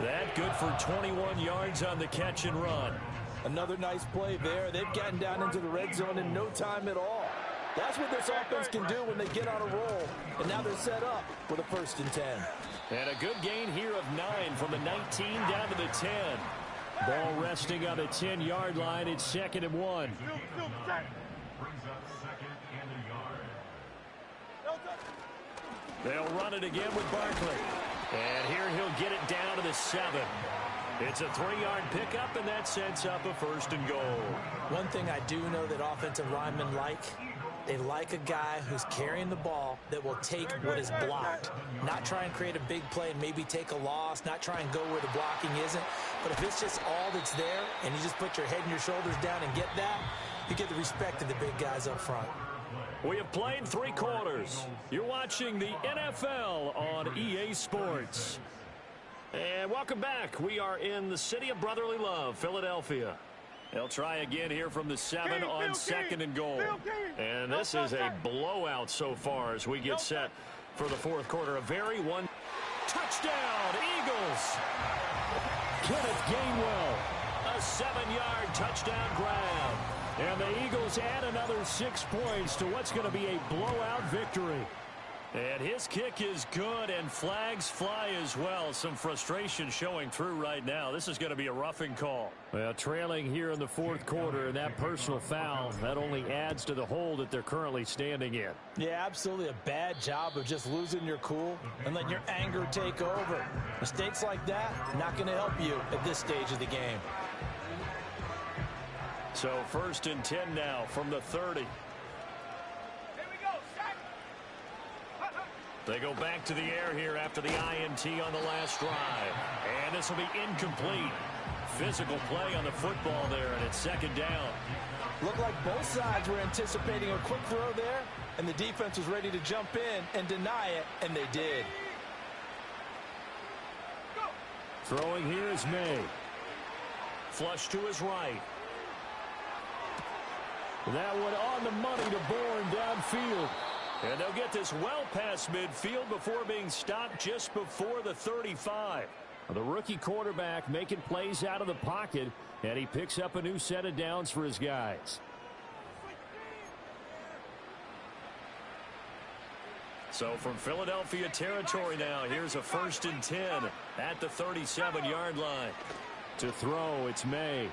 That good for 21 yards on the catch and run. Another nice play there. They've gotten down into the red zone in no time at all. That's what this offense can do when they get on a roll. And now they're set up with a 1st and 10. And a good gain here of 9 from the 19 down to the 10. Ball resting on the 10-yard line. It's 2nd and 1. Brings up 2nd and a yard. They'll run it again with Barkley. And here he'll get it down to the 7. It's a 3-yard pickup, and that sets up a 1st and goal. One thing I do know that offensive linemen like, they like a guy who's carrying the ball that will take what is blocked. Not try and create a big play and maybe take a loss, not try and go where the blocking isn't. But if it's just all that's there and you just put your head and your shoulders down and get that, you get the respect of the big guys up front. We have played 3 quarters. You're watching the NFL on EA Sports. And welcome back. We are in the city of brotherly love, Philadelphia. They'll try again here from the 7 on 2nd and goal. And this is a blowout so far as we get set for the 4th quarter. A very one touchdown, Eagles. Kenneth Gainwell. A 7-yard touchdown grab. And the Eagles add another 6 points to what's going to be a blowout victory. And his kick is good, and flags fly as well. Some frustration showing through right now. This is going to be a roughing call. Well, trailing here in the 4th quarter, and that personal foul, that only adds to the hole that they're currently standing in. Yeah, absolutely a bad job of just losing your cool and letting your anger take over. Mistakes like that, not going to help you at this stage of the game. So 1st and 10 now from the 30. They go back to the air here after the INT on the last drive. And this will be incomplete. Physical play on the football there, and it's 2nd down. Looked like both sides were anticipating a quick throw there, and the defense was ready to jump in and deny it, and they did. Throwing here is May. Flush to his right. That one on the money to Bourne downfield. And they'll get this well past midfield before being stopped just before the 35. The rookie quarterback making plays out of the pocket, and he picks up a new set of downs for his guys. So from Philadelphia territory now, here's a 1st and 10 at the 37-yard line. To throw, it's May.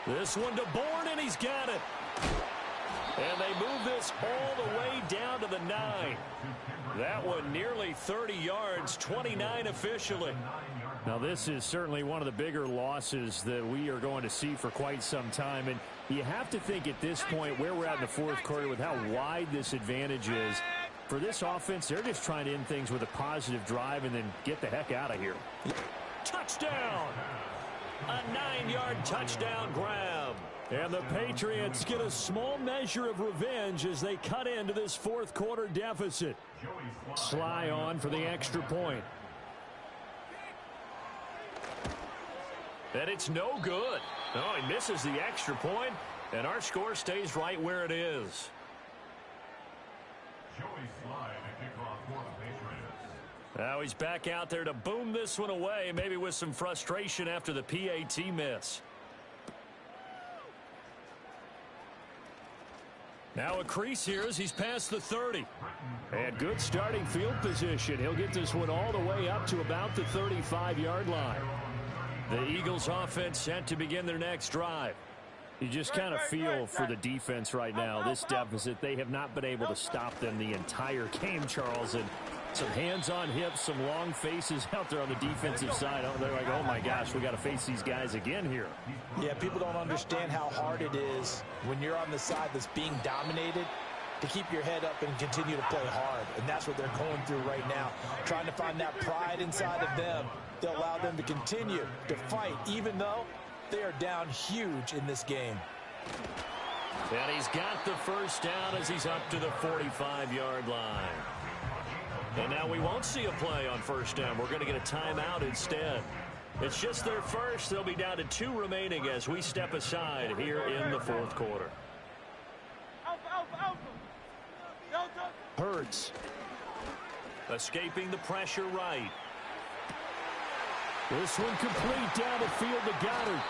This one to Bourne, and he's got it. And they move this all the way down to the 9. That one nearly 30 yards, 29 officially. Now, this is certainly one of the bigger losses that we are going to see for quite some time. And you have to think at this point where we're at in the fourth quarter with how wide this advantage is. For this offense, they're just trying to end things with a positive drive and then get the heck out of here. Touchdown! A 9-yard touchdown grab. And the Patriots get a small measure of revenge as they cut into this fourth quarter deficit. Sly on for the extra point. And it's no good. Oh, he misses the extra point, and our score stays right where it is. Now he's back out there to boom this one away, maybe with some frustration after the PAT miss. Now a crease here as he's past the 30. And good starting field position. He'll get this one all the way up to about the 35-yard line. The Eagles offense set to begin their next drive. You just kind of feel for the defense right now, this deficit. They have not been able to stop them the entire game, Charles. And some hands on hips, some long faces out there on the defensive side. They're like, oh, my gosh, we got to face these guys again here. Yeah, people don't understand how hard it is when you're on the side that's being dominated to keep your head up and continue to play hard. And that's what they're going through right now, trying to find that pride inside of them to allow them to continue to fight, even though they are down huge in this game. And he's got the first down as he's up to the 45-yard line. And now we won't see a play on first down. We're going to get a timeout instead. It's just their first. They'll be down to 2 remaining as we step aside here in the fourth quarter. Hurts. Escaping the pressure right. This one complete down the field to Goddard.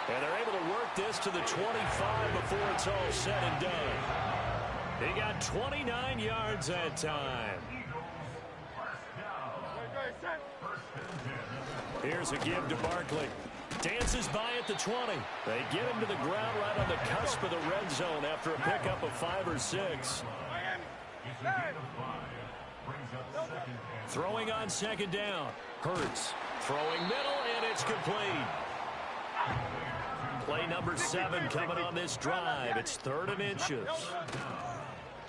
And they're able to work this to the 25 before it's all said and done. He got 29 yards that time. Here's a give to Barkley. Dances by at the 20. They get him to the ground right on the cusp of the red zone after a pickup of 5 or 6. Throwing on second down. Hurts. Throwing middle, and it's complete. Play number 7 coming on this drive. It's 3rd and inches.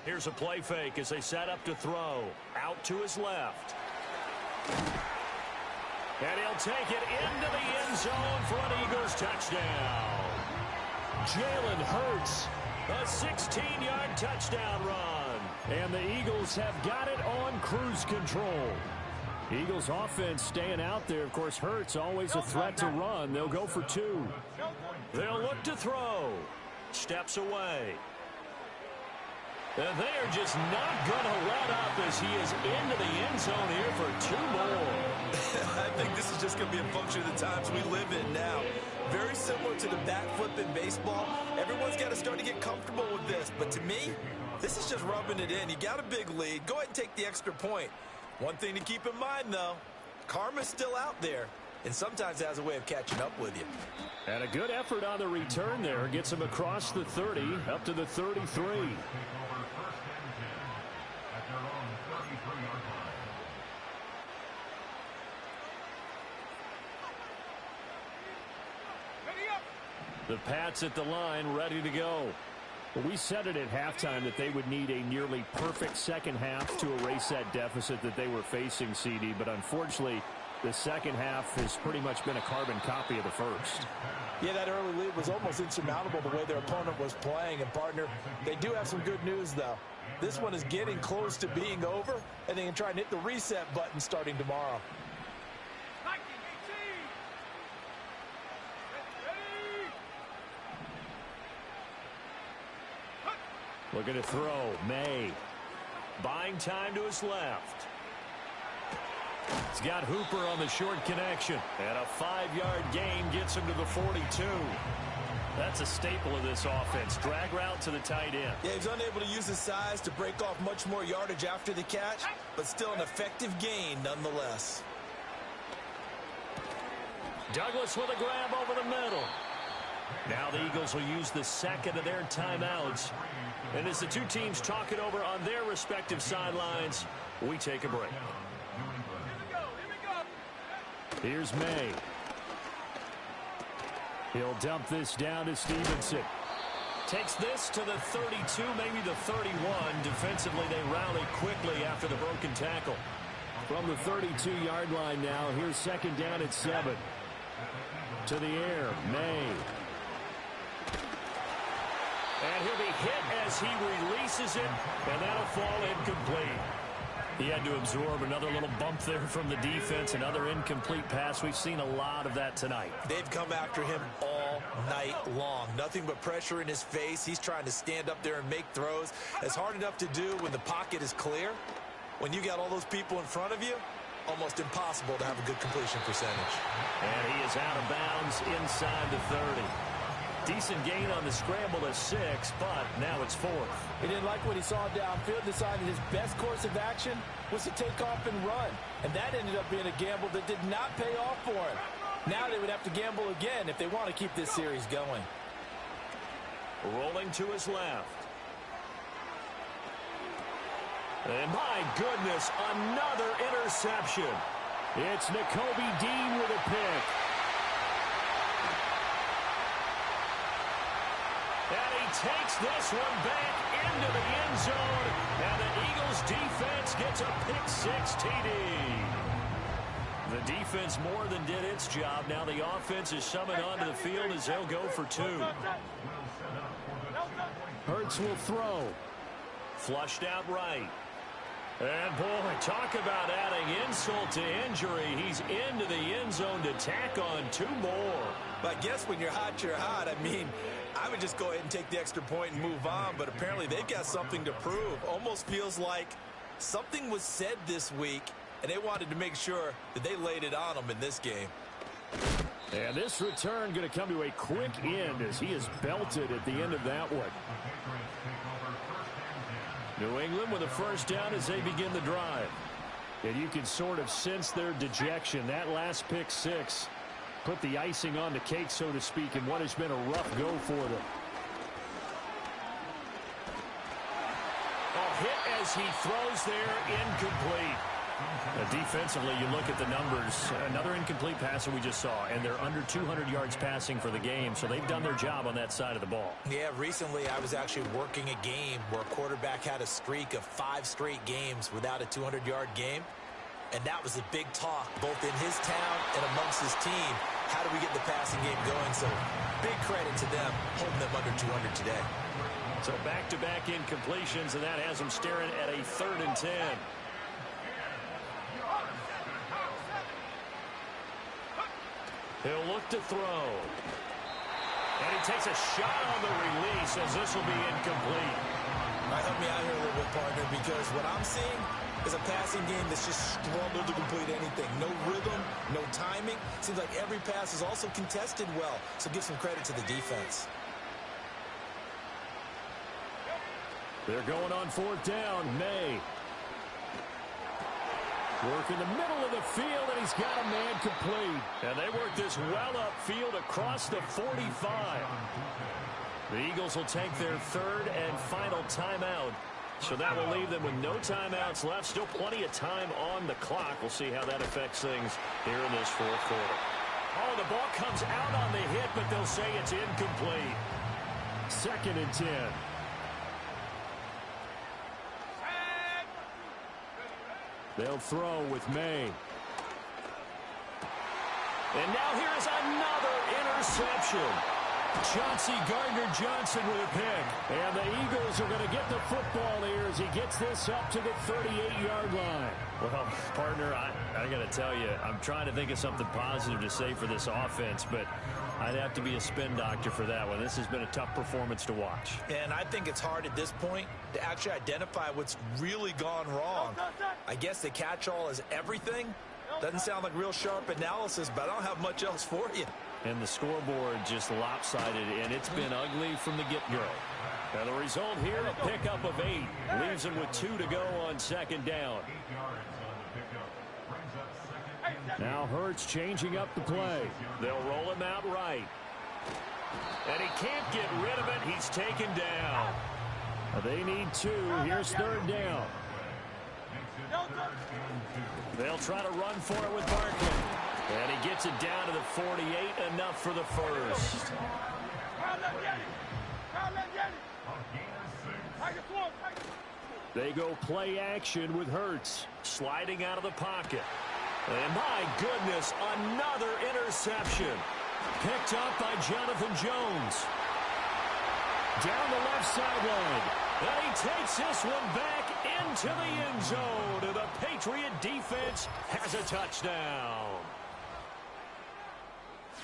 Here's a play fake as they set up to throw. Out to his left. And he'll take it into the end zone for an Eagles touchdown. Jalen Hurts. A 16-yard touchdown run. And the Eagles have got it on cruise control. Eagles offense staying out there. Of course, Hurts always a threat to run. They'll go for 2. They'll look to throw. Steps away. And they are just not going to let up as he is into the end zone here for 2 more. I think this is just going to be a function of the times we live in now. Very similar to the back flip in baseball. Everyone's got to start to get comfortable with this. But to me, this is just rubbing it in. You got a big lead. Go ahead and take the extra point. One thing to keep in mind, though, karma's still out there, and sometimes has a way of catching up with you. And a good effort on the return there. Gets him across the 30, up to the 33. The Pats at the line, ready to go. Well, we said it at halftime that they would need a nearly perfect second half to erase that deficit that they were facing, CD. But unfortunately, the second half has pretty much been a carbon copy of the first. Yeah, that early lead was almost insurmountable the way their opponent was playing. And, partner, they do have some good news, though. This one is getting close to being over, and they can try and hit the reset button starting tomorrow. Looking to throw. May. Buying time to his left. He's got Hooper on the short connection. And a 5-yard gain gets him to the 42. That's a staple of this offense. Drag route to the tight end. Yeah, he's unable to use his size to break off much more yardage after the catch, but still an effective gain nonetheless. Douglas with a grab over the middle. Now the Eagles will use the second of their timeouts. And as the two teams talk it over on their respective sidelines, we take a break. Here's May. He'll dump this down to Stevenson. Takes this to the 32, maybe the 31. Defensively, they rally quickly after the broken tackle. From the 32-yard line now, here's second down at 7. To the air, May. And he'll be hit as he releases it, and that'll fall incomplete. He had to absorb another little bump there from the defense, another incomplete pass. We've seen a lot of that tonight. They've come after him all night long. Nothing but pressure in his face. He's trying to stand up there and make throws. It's hard enough to do when the pocket is clear. When you got all those people in front of you, almost impossible to have a good completion percentage. And he is out of bounds inside the 30. Decent gain on the scramble to 6, but now it's 4th. He didn't like what he saw downfield, decided his best course of action was to take off and run. And that ended up being a gamble that did not pay off for him. Now they would have to gamble again if they want to keep this series going. Rolling to his left. And my goodness, another interception. It's Nakobe Dean with a pick. And he takes this one back into the end zone. And the Eagles defense gets a pick-6 TD. The defense more than did its job. Now the offense is summoned onto the field as they'll go for 2. Hurts will throw. Flushed out right. And, boy, talk about adding insult to injury. He's into the end zone to tack on 2 more. But I guess when you're hot, you're hot. I mean, I would just go ahead and take the extra point and move on, but apparently they've got something to prove. Almost feels like something was said this week, and they wanted to make sure that they laid it on them in this game. And this return going to come to a quick end as he is belted at the end of that one. New England with a first down as they begin the drive. And you can sort of sense their dejection. That last pick-6 put the icing on the cake, so to speak, in what has been a rough go for them. A hit as he throws there, incomplete. Defensively, you look at the numbers. Another incomplete pass that we just saw, and they're under 200 yards passing for the game, so they've done their job on that side of the ball. Yeah, recently I was actually working a game where a quarterback had a streak of 5 straight games without a 200-yard game, and that was a big talk, both in his town and amongst his team. How do we get the passing game going? So big credit to them holding them under 200 today. So back-to-back incompletions, and that has them staring at a 3rd and 10. He'll look to throw. And he takes a shot on the release as this will be incomplete. All right, help me out here a little bit, partner, because what I'm seeing is a passing game that's just struggled to complete anything. No rhythm, no timing. Seems like every pass is also contested well, so give some credit to the defense. They're going on 4th down. May. Work in the middle of the field, and he's got a man complete. And they work this well upfield across the 45. The Eagles will take their 3rd and final timeout. So that will leave them with no timeouts left. Still plenty of time on the clock. We'll see how that affects things here in this 4th quarter. Oh, the ball comes out on the hit, but they'll say it's incomplete. 2nd and 10. They'll throw with May. And now here is another interception. Chauncey Gardner-Johnson with a pick. And the Eagles are going to get the football here as he gets this up to the 38-yard line. Well, partner, I got to tell you, I'm trying to think of something positive to say for this offense, but I'd have to be a spin doctor for that one. This has been a tough performance to watch. And I think it's hard at this point to actually identify what's really gone wrong. I guess the catch-all is everything. Doesn't sound like real sharp analysis, but I don't have much else for you. And the scoreboard just lopsided, and it's been ugly from the get-go. And the result here, a pickup of 8. Leaves them with 2 to go on 2nd down. Now Hurts changing up the play. They'll roll him out right. And he can't get rid of it. He's taken down. They need 2. Here's 3rd down. They'll try to run for it with Barkley. And he gets it down to the 48, enough for the first. They go play action with Hurts. Sliding out of the pocket. And my goodness, another interception. Picked up by Jonathan Jones. Down the left sideline. And he takes this one back into the end zone. And the Patriot defense has a touchdown.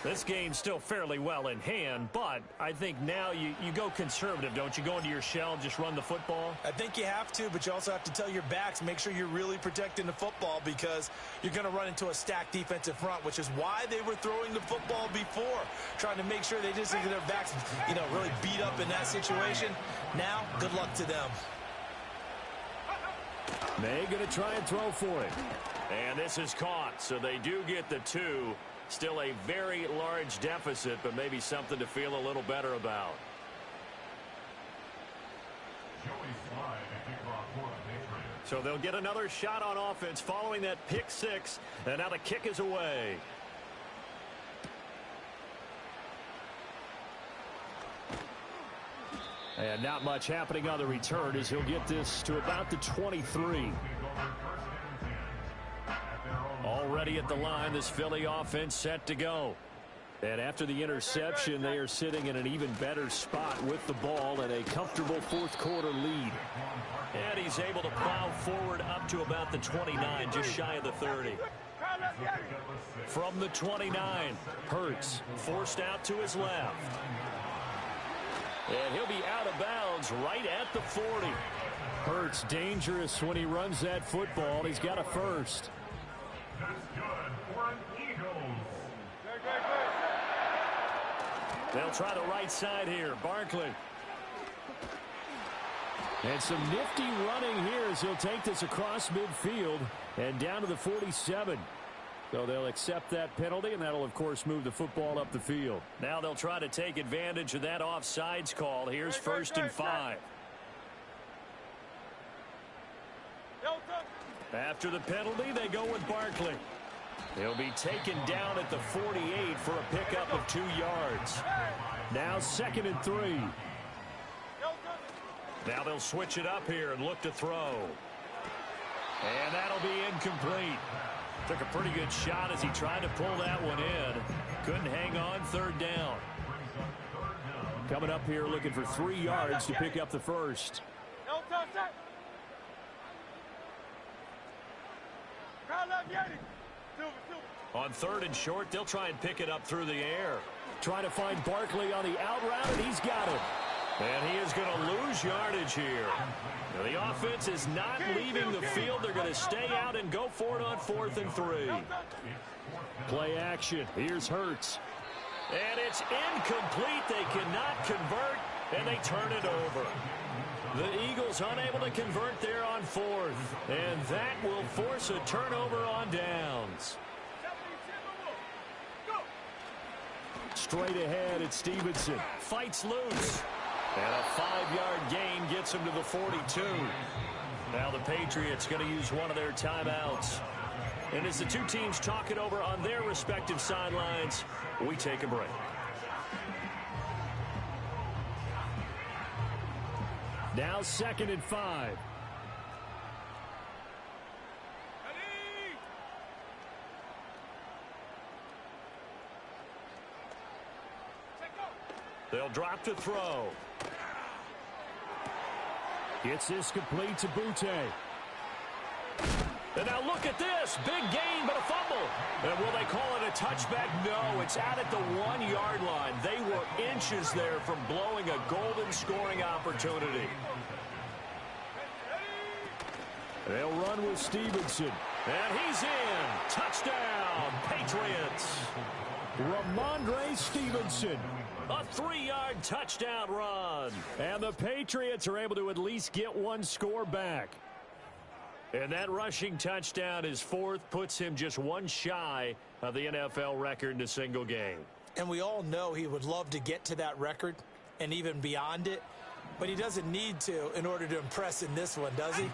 This game's still fairly well in hand, but I think now you go conservative, don't you? Go into your shell and just run the football? I think you have to, but you also have to tell your backs, make sure you're really protecting the football because you're going to run into a stacked defensive front, which is why they were throwing the football before, trying to make sure they just get their backs, really beat up in that situation. Now, good luck to them. May going to try and throw for it. And this is caught, so they do get the 2. Still a very large deficit, but maybe something to feel a little better about. So they'll get another shot on offense following that pick 6, and now the kick is away. And not much happening on the return as he'll get this to about the 23. Already at the line, this Philly offense set to go. And after the interception, they are sitting in an even better spot with the ball and a comfortable 4th quarter lead. And he's able to plow forward up to about the 29, just shy of the 30. From the 29, Hurts forced out to his left. And he'll be out of bounds right at the 40. Hurts dangerous when he runs that football. He's got a first. That's good for an Eagles. They'll try the right side here. Barkley. And some nifty running here as he'll take this across midfield and down to the 47. So they'll accept that penalty, and that'll, of course, move the football up the field. Now they'll try to take advantage of that offsides call. Here's 1st and 5. After the penalty, they go with Barkley. He'll be taken down at the 48 for a pickup of 2 yards. Now 2nd and 3. Now they'll switch it up here and look to throw. And that'll be incomplete. Took a pretty good shot as he tried to pull that one in. Couldn't hang on. 3rd down. Coming up here looking for 3 yards to pick up the first. On 3rd and short, they'll try and pick it up through the air. Trying to find Barkley on the out route, and he's got it. And he is going to lose yardage here. Now, the offense is not leaving the field. They're going to stay out and go for it on 4th and 3. Play action. Here's Hurts. And it's incomplete. They cannot convert, and they turn it over. The Eagles unable to convert there on 4th. And that will force a turnover on downs. Straight ahead, it's Stevenson. Fights loose. And a 5-yard gain gets him to the 42. Now the Patriots going to use one of their timeouts. And as the two teams talk it over on their respective sidelines, we take a break. Now 2nd and 5. They'll drop to throw. Gets this complete to Butte. And now look at this. Big gain, but a fumble. And will they call it a touchback? No, it's out at the 1-yard line. They were inches there from blowing a golden scoring opportunity. They'll run with Stevenson. And he's in. Touchdown, Patriots. Ramondre Stevenson. A 3-yard touchdown run. And the Patriots are able to at least get one score back. And that rushing touchdown, his fourth, puts him just one shy of the NFL record in a single game. And we all know he would love to get to that record and even beyond it, but he doesn't need to in order to impress in this one, does he?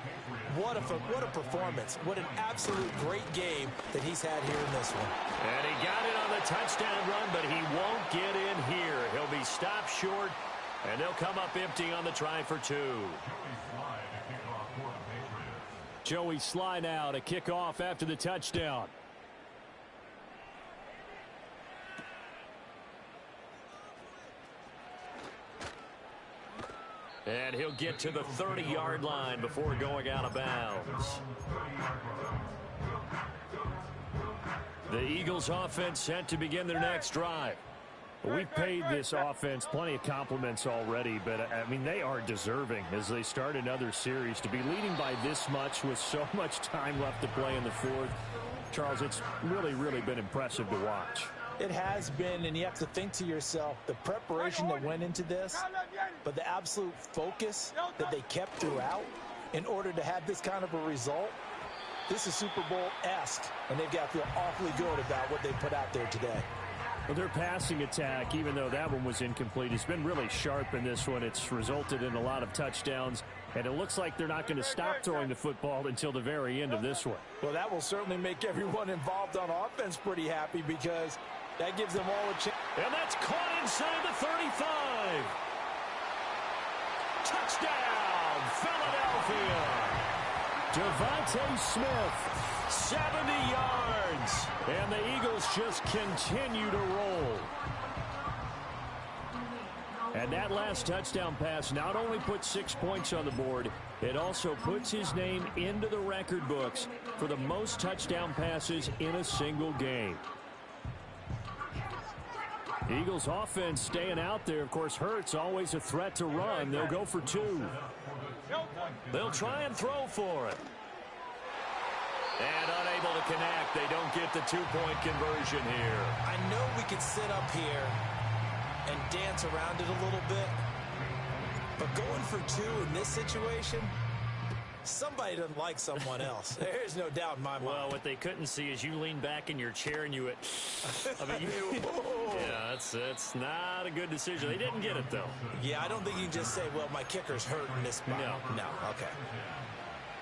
What a performance. What an absolute great game that he's had here in this one. And he got it on the touchdown run, but he won't get in here. He'll be stopped short, and they'll come up empty on the try for two. Joey Sly now to kick off after the touchdown. And he'll get to the 30-yard line before going out of bounds. The Eagles offense set to begin their next drive. We've paid this offense plenty of compliments already, but, I mean, they are deserving as they start another series. To be leading by this much with so much time left to play in the fourth, Charles, it's really been impressive to watch. It has been, and you have to think to yourself, the preparation that went into this, but the absolute focus that they kept throughout in order to have this kind of a result. This is Super Bowl-esque, and they've got to feel awfully good about what they put out there today. Well, their passing attack, even though that one was incomplete, has been really sharp in this one. It's resulted in a lot of touchdowns, and it looks like they're not going to stop throwing the football until the very end of this one. Well, that will certainly make everyone involved on offense pretty happy because that gives them all a chance. And that's caught inside the 35. Touchdown, Philadelphia. Devontae Smith. 70 yards. And the Eagles just continue to roll. And that last touchdown pass not only puts 6 points on the board, it also puts his name into the record books for the most touchdown passes in a single game. Eagles offense staying out there. Of course, Hurts always a threat to run. They'll go for two. They'll try and throw for it. And unable to connect. They don't get the two-point conversion here. I know we could sit up here and dance around it a little bit, but going for two in this situation, somebody doesn't like someone else. There's no doubt in my mind. Well, what they couldn't see is you lean back in your chair and you yeah, that's not a good decision. They didn't get it, though. Yeah, I don't think you can just say, well, my kicker's hurt in this spot. No, okay.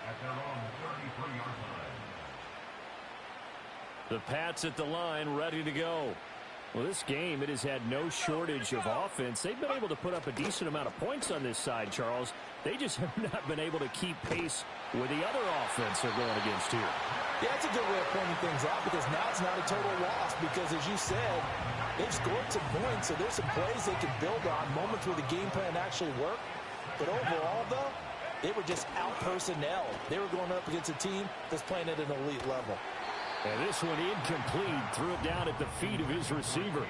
At their own 33-yard line. The Pats at the line, ready to go. Well, this game, it has had no shortage of offense. They've been able to put up a decent amount of points on this side, Charles. They just have not been able to keep pace with the other offense they're going against here. Yeah, that's a good way of pointing things out because now it's not a total loss because, as you said, they've scored some points, so there's some plays they can build on, moments where the game plan actually worked. But overall, though, they were just out-personnel. They were going up against a team that's playing at an elite level. And this one incomplete, threw it down at the feet of his receiver.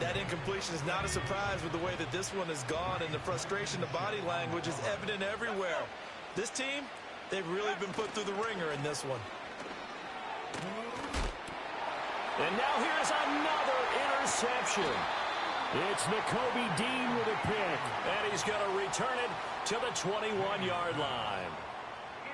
That incompletion is not a surprise with the way that this one has gone, and the frustration, the body language is evident everywhere. This team, they've really been put through the ringer in this one. And now here's another interception. It's Nakobe Dean with a pick. And he's going to return it to the 21-yard line.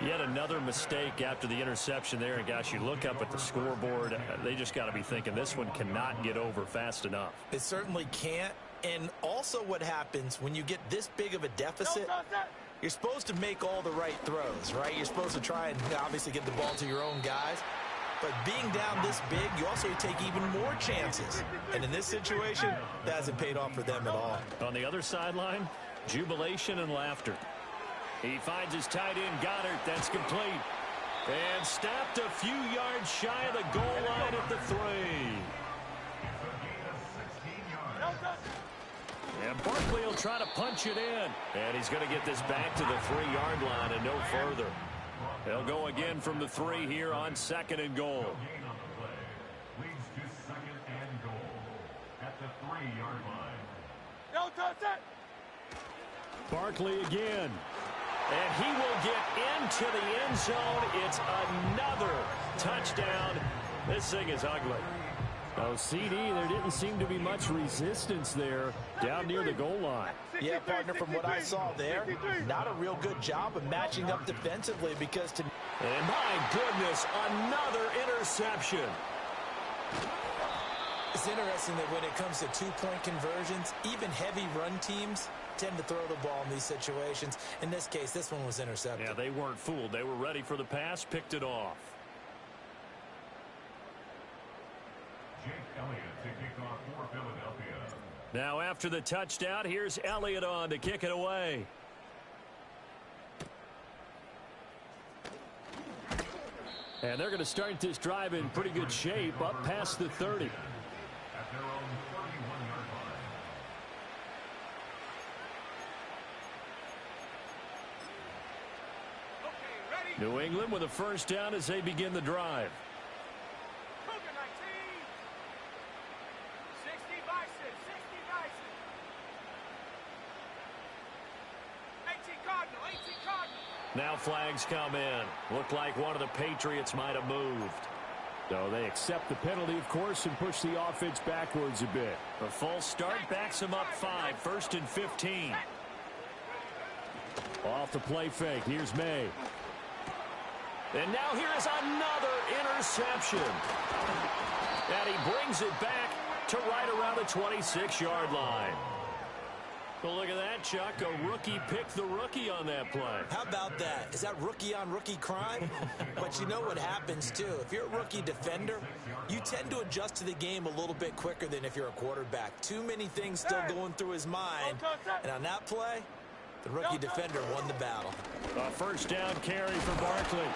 Yet another mistake after the interception there. And, gosh, you look up at the scoreboard. They just got to be thinking this one cannot get over fast enough. It certainly can't. And also what happens when you get this big of a deficit, you're supposed to make all the right throws, right? You're supposed to try and obviously get the ball to your own guys. But being down this big, you also take even more chances. And in this situation, that hasn't paid off for them at all. On the other sideline, jubilation and laughter. He finds his tight end, Goddard. That's complete. And stopped a few yards shy of the goal line at the 3. And Barkley will try to punch it in. And he's going to get this back to the 3-yard line and no further. They'll go again from the 3 here on 2nd and goal. Leads to 2nd and goal at the 3-yard line. Barkley again. And he will get into the end zone. It's another touchdown. This thing is ugly. Oh, CD, there didn't seem to be much resistance there down near the goal line. Yeah, partner, from what I saw there, not a real good job of matching up defensively because to... And my goodness, another interception. It's interesting that when it comes to two-point conversions, even heavy run teams tend to throw the ball in these situations. In this case, this one was intercepted. Yeah, they weren't fooled. They were ready for the pass, picked it off. Jake Elliott to kick off for Philadelphia. Now after the touchdown, here's Elliott on to kick it away. And they're going to start this drive in pretty good shape, up past the 30. At their own 31-yard line. New England with a first down as they begin the drive. 60 Bison, 18 Cardinal, 18 Cardinal. Now flags come in. Looked like one of the Patriots might have moved. So they accept the penalty, of course, and push the offense backwards a bit. A false start backs them up 5, 1st and 15. Off the play fake, here's May. And now here is another interception. And he brings it back to right around the 26-yard line. Well, look at that, Chuck. A rookie picked the rookie on that play. How about that? Is that rookie-on-rookie crime? But you know what happens, too. If you're a rookie defender, you tend to adjust to the game a little bit quicker than if you're a quarterback. Too many things still going through his mind. And on that play, the rookie defender won the battle. A first down carry for Barkley.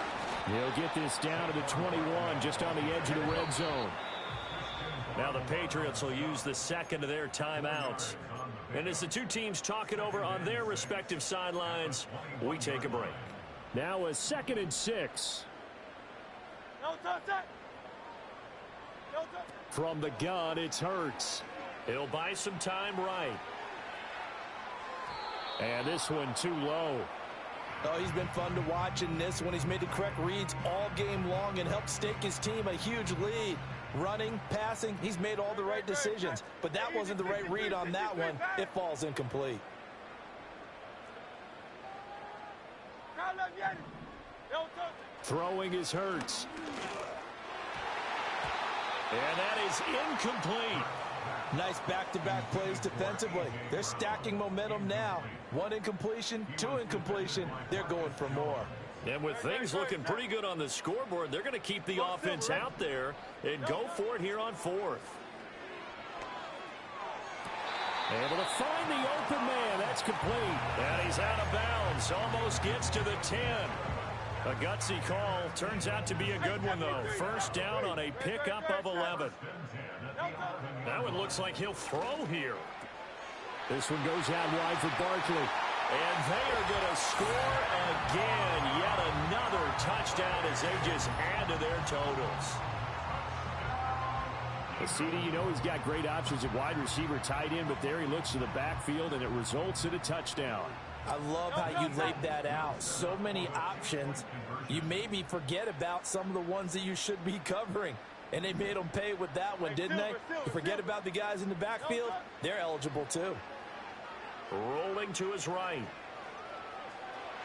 He'll get this down to the 21, just on the edge of the red zone. Now the Patriots will use the second of their timeouts. And as the two teams talk it over on their respective sidelines, we take a break. Now a 2nd and 6. From the gun, it's Hurts. He'll buy some time right. And this one too low. Oh, he's been fun to watch in this one. He's made the correct reads all game long and helped stake his team a huge lead. Running, passing, he's made all the right decisions. But that wasn't the right read on that one. It falls incomplete. Throwing is Hurts. And that is incomplete. Nice back-to-back plays defensively. They're stacking momentum now. 1 incompletion, 2 incompletion. They're going for more. And with things looking pretty good on the scoreboard, they're going to keep the offense out there and go for it here on 4th. Able to find the open man. That's complete. And he's out of bounds. Almost gets to the 10. A gutsy call. Turns out to be a good one, though. First down on a pickup of 11. That one looks like he'll throw here. This one goes out wide for Barkley. And they are going to score again. Yet another touchdown as they just add to their totals. The CD, you know, he's got great options at wide receiver, tight end, but there he looks to the backfield, and it results in a touchdown. I love how you laid that out. So many options. You maybe forget about some of the ones that you should be covering. And they made them pay with that one, didn't they? You forget about the guys in the backfield. They're eligible, too. Rolling to his right.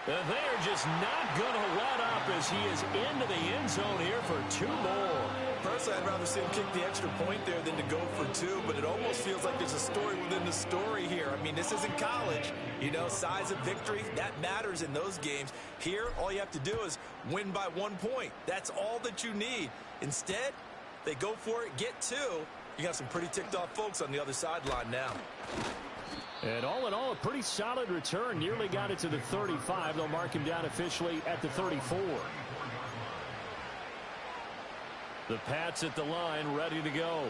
And they're just not going to let up as he is into the end zone here for 2 more. Personally, I'd rather see him kick the extra point there than to go for 2, but it almost feels like there's a story within the story here. I mean, this isn't college. You know, size of victory, that matters in those games. Here, all you have to do is win by 1 point. That's all that you need. Instead, they go for it, get 2. You got some pretty ticked off folks on the other sideline now. And all in all, a pretty solid return. Nearly got it to the 35. They'll mark him down officially at the 34. The Pats at the line, ready to go.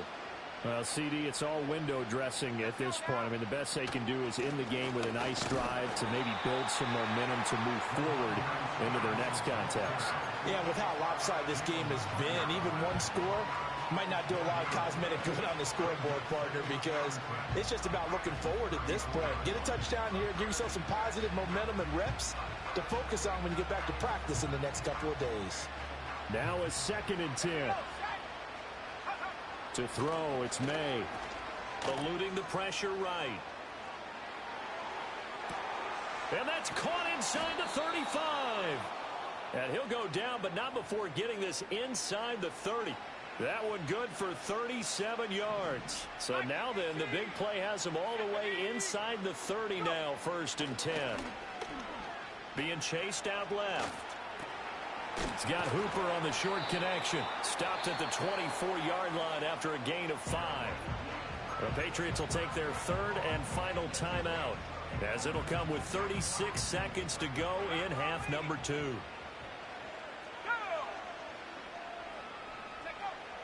Well, CD, it's all window dressing at this point. I mean, the best they can do is end the game with a nice drive to maybe build some momentum to move forward into their next contest. Yeah, with how lopsided this game has been, even one score might not do a lot of cosmetic good on the scoreboard, partner, because it's just about looking forward at this point. Get a touchdown here, give yourself some positive momentum and reps to focus on when you get back to practice in the next couple of days. Now a 2nd and 10. To throw, it's May. Eluding the pressure right. And that's caught inside the 35. And he'll go down, but not before getting this inside the 30. That one good for 37 yards. So now then, the big play has him all the way inside the 30 now, 1st and 10. Being chased out left. He's got Hooper on the short connection. Stopped at the 24-yard line after a gain of 5. The Patriots will take their 3rd and final timeout, as it'll come with 36 seconds to go in half number 2.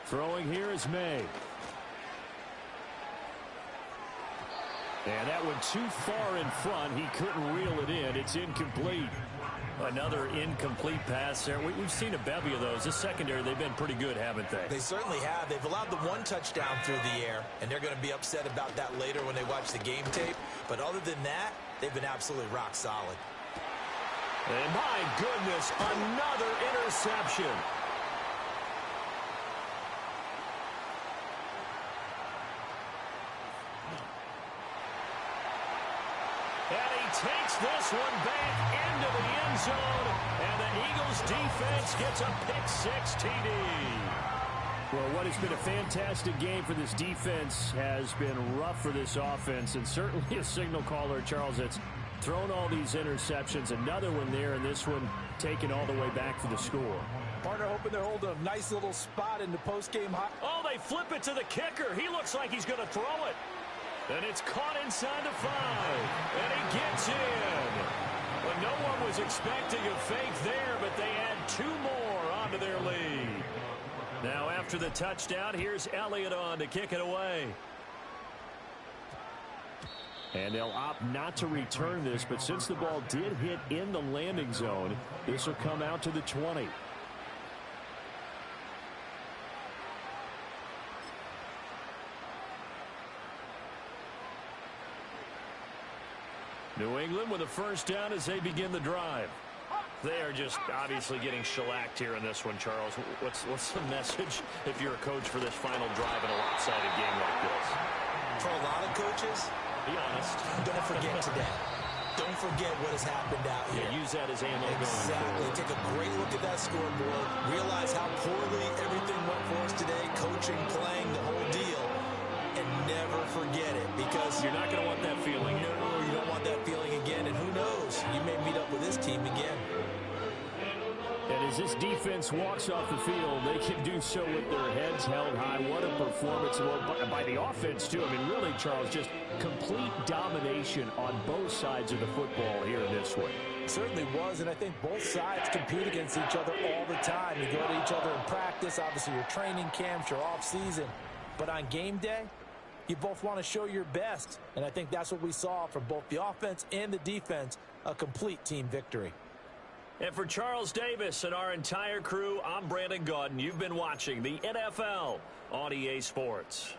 Throwing here is May. And that one too far in front. He couldn't reel it in. It's incomplete. Another incomplete pass there. We've seen a bevy of those. This secondary, they've been pretty good, haven't they? They certainly have. They've allowed the 1 touchdown through the air, and they're going to be upset about that later when they watch the game tape. But other than that, they've been absolutely rock solid. And my goodness, another interception. And he takes this one back into the end zone, and the Eagles defense gets a pick-6 TD. Well, what has been a fantastic game for this defense has been rough for this offense, and certainly a signal caller, Charles, that's thrown all these interceptions. Another one there, and this one taken all the way back for the score. Partner hoping they're holding a nice little spot in the post-game high. Oh, they flip it to the kicker. He looks like he's going to throw it. And it's caught inside the 5. And he gets in. Well, no one was expecting a fake there, but they add 2 more onto their lead. Now after the touchdown, here's Elliott on to kick it away. And they'll opt not to return this, but since the ball did hit in the landing zone, this will come out to the 20. New England with a 1st down as they begin the drive. They are just obviously getting shellacked here in this one, Charles. What's the message if you're a coach for this final drive in a lopsided game like this? For a lot of coaches, be honest. Don't forget today. Don't forget what has happened out here. Yeah, use that as ammo. Exactly. Take a great look at that scoreboard. Realize how poorly everything went for us today. Coaching, playing, the whole deal. And never forget it, because you're not going to want that feeling. No, you don't want that feeling again. And who knows? You may meet up with this team again. And as this defense walks off the field, they can do so with their heads held high. What a performance by the offense, too. I mean, really, Charles, just complete domination on both sides of the football here in this one. Certainly was, and I think both sides compete against each other all the time. You go to each other in practice, obviously your training camps, your off-season. But on game day, you both want to show your best, and I think that's what we saw from both the offense and the defense, a complete team victory. And for Charles Davis and our entire crew, I'm Brandon Gaudin. You've been watching the NFL on EA Sports.